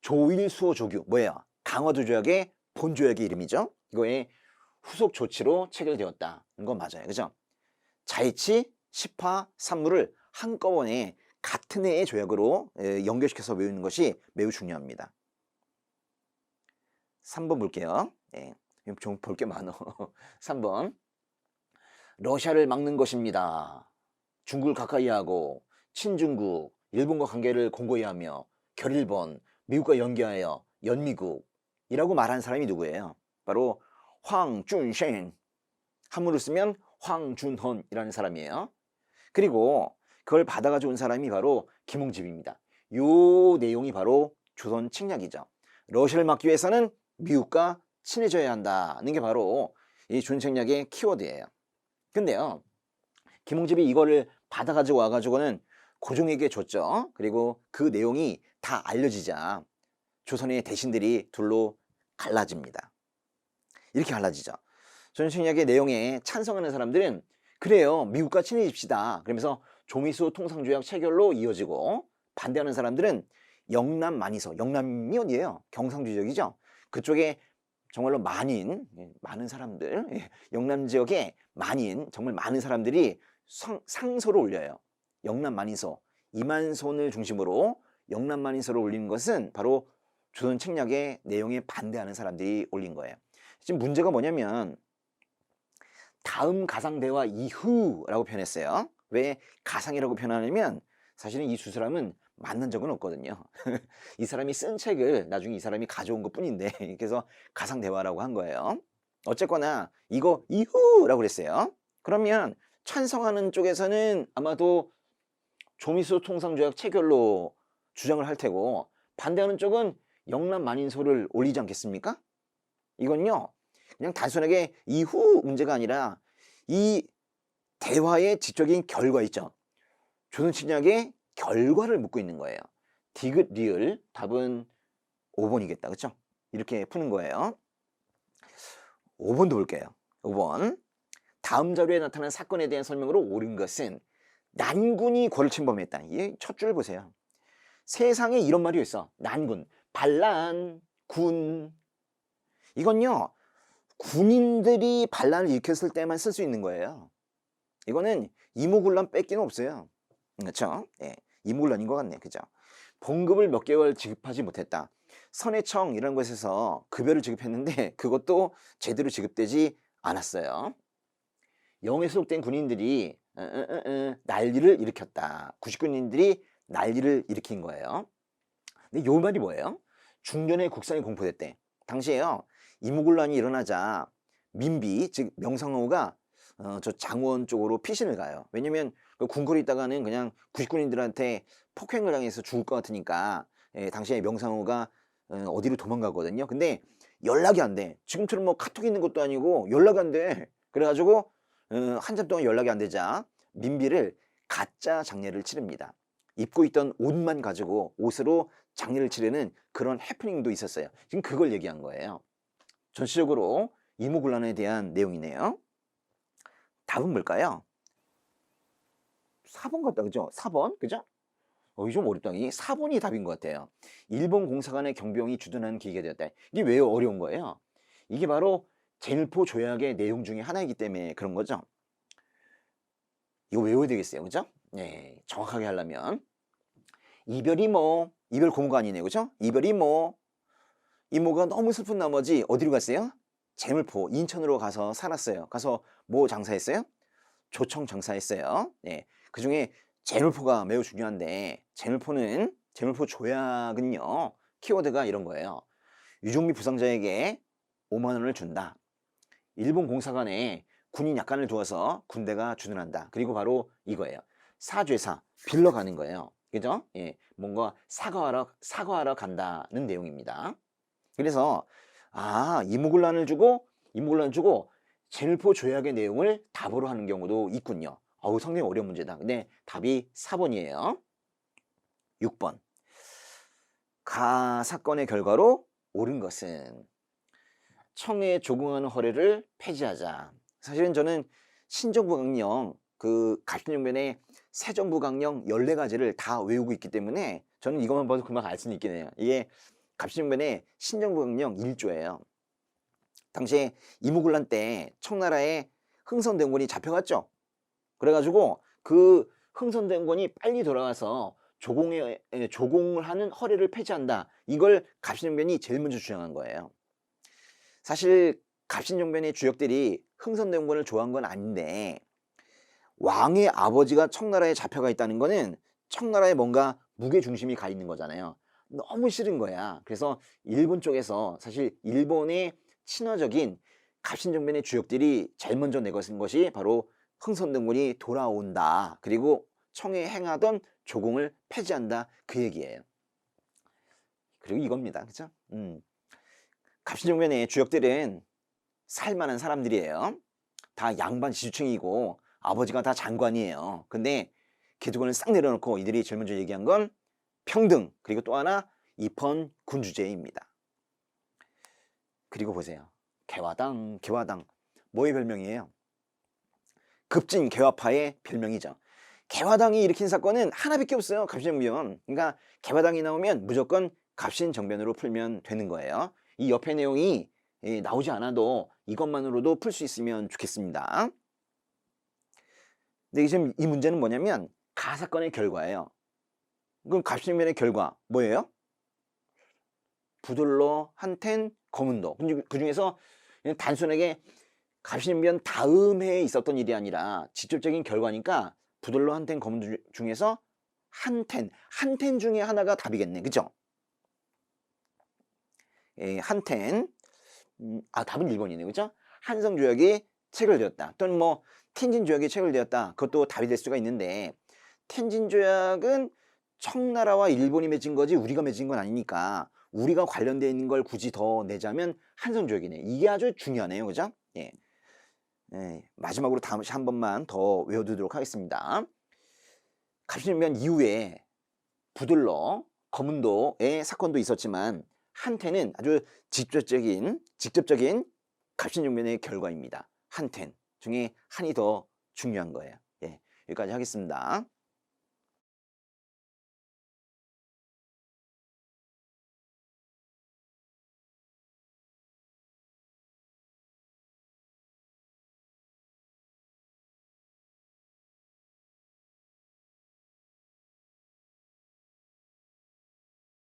조일 수호 조규, 뭐예요? 강화도 조약의 본조약의 이름이죠. 이거의 후속 조치로 체결되었다는 건 맞아요. 그죠? 자이치 10화 산무를 한꺼번에 같은 해의 조약으로 연결시켜서 외우는 것이 매우 중요합니다. 3번 볼게요. 예, 좀 볼 게 많어. 3번. 러시아를 막는 것입니다. 중국을 가까이 하고 친중국, 일본과 관계를 공고히 하며 결일본, 미국과 연계하여 연미국이라고 말하는 사람이 누구예요? 바로 황준셴. 한문으로 쓰면 황준헌이라는 사람이에요. 그리고 그걸 받아가지고 온 사람이 바로 김홍집입니다. 요 내용이 바로 조선 침략이죠. 러시아를 막기 위해서는 미국과 친해져야 한다는 게 바로 이 조선 침략의 키워드예요. 근데요, 김홍집이 이거를 받아가지고 와가지고는 고종에게 줬죠. 그리고 그 내용이 다 알려지자 조선의 대신들이 둘로 갈라집니다. 이렇게 갈라지죠. 조선 침략의 내용에 찬성하는 사람들은 그래요, 미국과 친해집시다. 그러면서 조미수 통상조약 체결로 이어지고, 반대하는 사람들은 영남 만이서, 영남이 어디예요? 경상도 지역이죠. 그쪽에 정말로 많은 사람들, 영남 지역에 정말 많은 사람들이 상소를 올려요. 영남 만이서, 이만손을 중심으로 영남 만이서를 올리는 것은 바로 조선 침략의 내용에 반대하는 사람들이 올린 거예요. 지금 문제가 뭐냐면 다음 가상대화 이후라고 표현했어요. 왜 가상이라고 표현하냐면 사실은 이 두 사람은 만난 적은 없거든요. 이 사람이 쓴 책을 나중에 이 사람이 가져온 것뿐인데 그래서 가상 대화라고 한 거예요. 어쨌거나 이거 이후라고 그랬어요. 그러면 찬성하는 쪽에서는 아마도 조미수 통상조약 체결로 주장을 할 테고 반대하는 쪽은 영남 만인소를 올리지 않겠습니까? 이건요 그냥 단순하게 이후 문제가 아니라 이 대화의 지적인 결과 있죠. 조선친약의 결과를 묻고 있는 거예요. 디귿 리을 답은 5번이겠다. 그쵸? 이렇게 푸는 거예요. 5번도 볼게요. 5번. 다음 자료에 나타난 사건에 대한 설명으로 옳은 것은 난군이 고를 침범했다. 이 첫 줄 보세요. 세상에 이런 말이 있어. 난군. 반란, 군. 이건요. 군인들이 반란을 일으켰을 때만 쓸 수 있는 거예요. 이거는 이모군란 뺏기는 없어요. 그렇죠? 예, 이모군란인 것 같네. 그죠? 봉급을 몇 개월 지급하지 못했다. 선해청 이런 곳에서 급여를 지급했는데 그것도 제대로 지급되지 않았어요. 영에 소속된 군인들이 난리를 일으켰다. 99군인들이 난리를 일으킨 거예요. 근데 요 말이 뭐예요? 중전에 국상이 공포됐대. 당시에요. 이모군란이 일어나자 민비 즉 명성황후가 저 장원 쪽으로 피신을 가요. 왜냐면 그 궁궐에 있다가는 그냥 99군인들한테 폭행을 당해서 죽을 것 같으니까 당시에 명성황후가 어디로 도망가거든요. 근데 연락이 안 돼. 지금처럼 뭐 카톡 있는 것도 아니고 연락이 안 돼. 그래가지고 한참 동안 연락이 안 되자 민비를 가짜 장례를 치릅니다. 입고 있던 옷만 가지고 옷으로 장례를 치르는 그런 해프닝도 있었어요. 지금 그걸 얘기한 거예요. 전체적으로 이모군란에 대한 내용이네요. 답은 뭘까요? 4번 같다. 그죠? 4번? 그죠? 이게 좀 어렵다. 이 4번이 답인 것 같아요. 일본 공사관의 경비용이 주둔하는 계기가 되었다. 이게 왜 어려운 거예요? 이게 바로 제일포 조약의 내용 중에 하나이기 때문에 그런 거죠. 이거 외워야 되겠어요. 그죠? 네, 정확하게 하려면 이별이 뭐 이별 고모가 아니네요. 그죠? 이별이 뭐 이모가 너무 슬픈 나머지 어디로 갔어요? 제물포 인천으로 가서 살았어요. 가서 뭐 장사했어요? 조청 장사했어요. 네, 그중에 제물포가 매우 중요한데 제물포 조약은요. 키워드가 이런 거예요. 유종미 부상자에게 5만 원을 준다. 일본 공사관에 군인 약관을 두어서 군대가 주둔한다. 그리고 바로 이거예요. 사죄사 빌러 가는 거예요. 그죠? 예, 뭔가 사과하러 간다는 내용입니다. 그래서 이모군란을 주고 제물포 조약의 내용을 답으로 하는 경우도 있군요. 상당히 어려운 문제다. 근데 답이 4번이에요. 6번. 가 사건의 결과로 옳은 것은 청에 조공하는 허례를 폐지하자. 사실은 저는 신정부 강령 그 갑신정변의 새정부 강령 14가지를 다 외우고 있기 때문에 저는 이것만 봐도 금방 알 수는 있긴 해요. 이게 갑신정변의 신정부 강령 1조예요. 당시에 이모군란 때 청나라에 흥선대원군이 잡혀갔죠. 그래가지고 그 흥선대원군이 빨리 돌아가서 조공을 하는 허례를 폐지한다. 이걸 갑신정변이 제일 먼저 주장한 거예요. 사실 갑신정변의 주역들이 흥선대원군을 좋아한 건 아닌데 왕의 아버지가 청나라에 잡혀가 있다는 거는 청나라에 뭔가 무게중심이 가 있는 거잖아요. 너무 싫은 거야. 그래서 일본 쪽에서 사실 일본의 친화적인 갑신정변의 주역들이 제일 먼저 내걸은 것이 바로 흥선대원군이 돌아온다. 그리고 청에 행하던 조공을 폐지한다. 그 얘기예요. 그리고 이겁니다. 그죠? 갑신정변의 주역들은 살만한 사람들이에요. 다 양반 지주층이고 아버지가 다 장관이에요. 근데 기득권을 싹 내려놓고 이들이 제일 먼저 얘기한 건 평등, 그리고 또 하나 입헌 군주제입니다. 그리고 보세요. 개화당 뭐의 별명이에요? 급진 개화파의 별명이죠. 개화당이 일으킨 사건은 하나밖에 없어요. 갑신정변. 그러니까 개화당이 나오면 무조건 갑신정변으로 풀면 되는 거예요. 이 옆에 내용이 나오지 않아도 이것만으로도 풀 수 있으면 좋겠습니다. 근데 지금 이 문제는 뭐냐면 가사건의 결과예요. 그럼 갑신정변의 결과 뭐예요? 부들러, 한텐, 거문도. 그 중에서 단순하게 갑신정변 다음 해에 있었던 일이 아니라 직접적인 결과니까 부들러 한텐 검은도 중에서 한텐 중에 하나가 답이겠네. 그죠? 예, 한텐. 답은 1번이네. 그죠? 한성조약이 체결되었다. 또는 뭐 텐진조약이 체결되었다. 그것도 답이 될 수가 있는데 텐진조약은 청나라와 일본이 맺은 거지 우리가 맺은 건 아니니까 우리가 관련되어 있는 걸 굳이 더 내자면 한성조약이네. 이게 아주 중요하네요. 그죠? 예. 예, 마지막으로 다시 한 번만 더 외워두도록 하겠습니다. 갑신정변 이후에 부들러, 거문도의 사건도 있었지만 한텐은 아주 직접적인 갑신정변의 결과입니다. 한텐 중에 한이 더 중요한 거예요. 예, 여기까지 하겠습니다.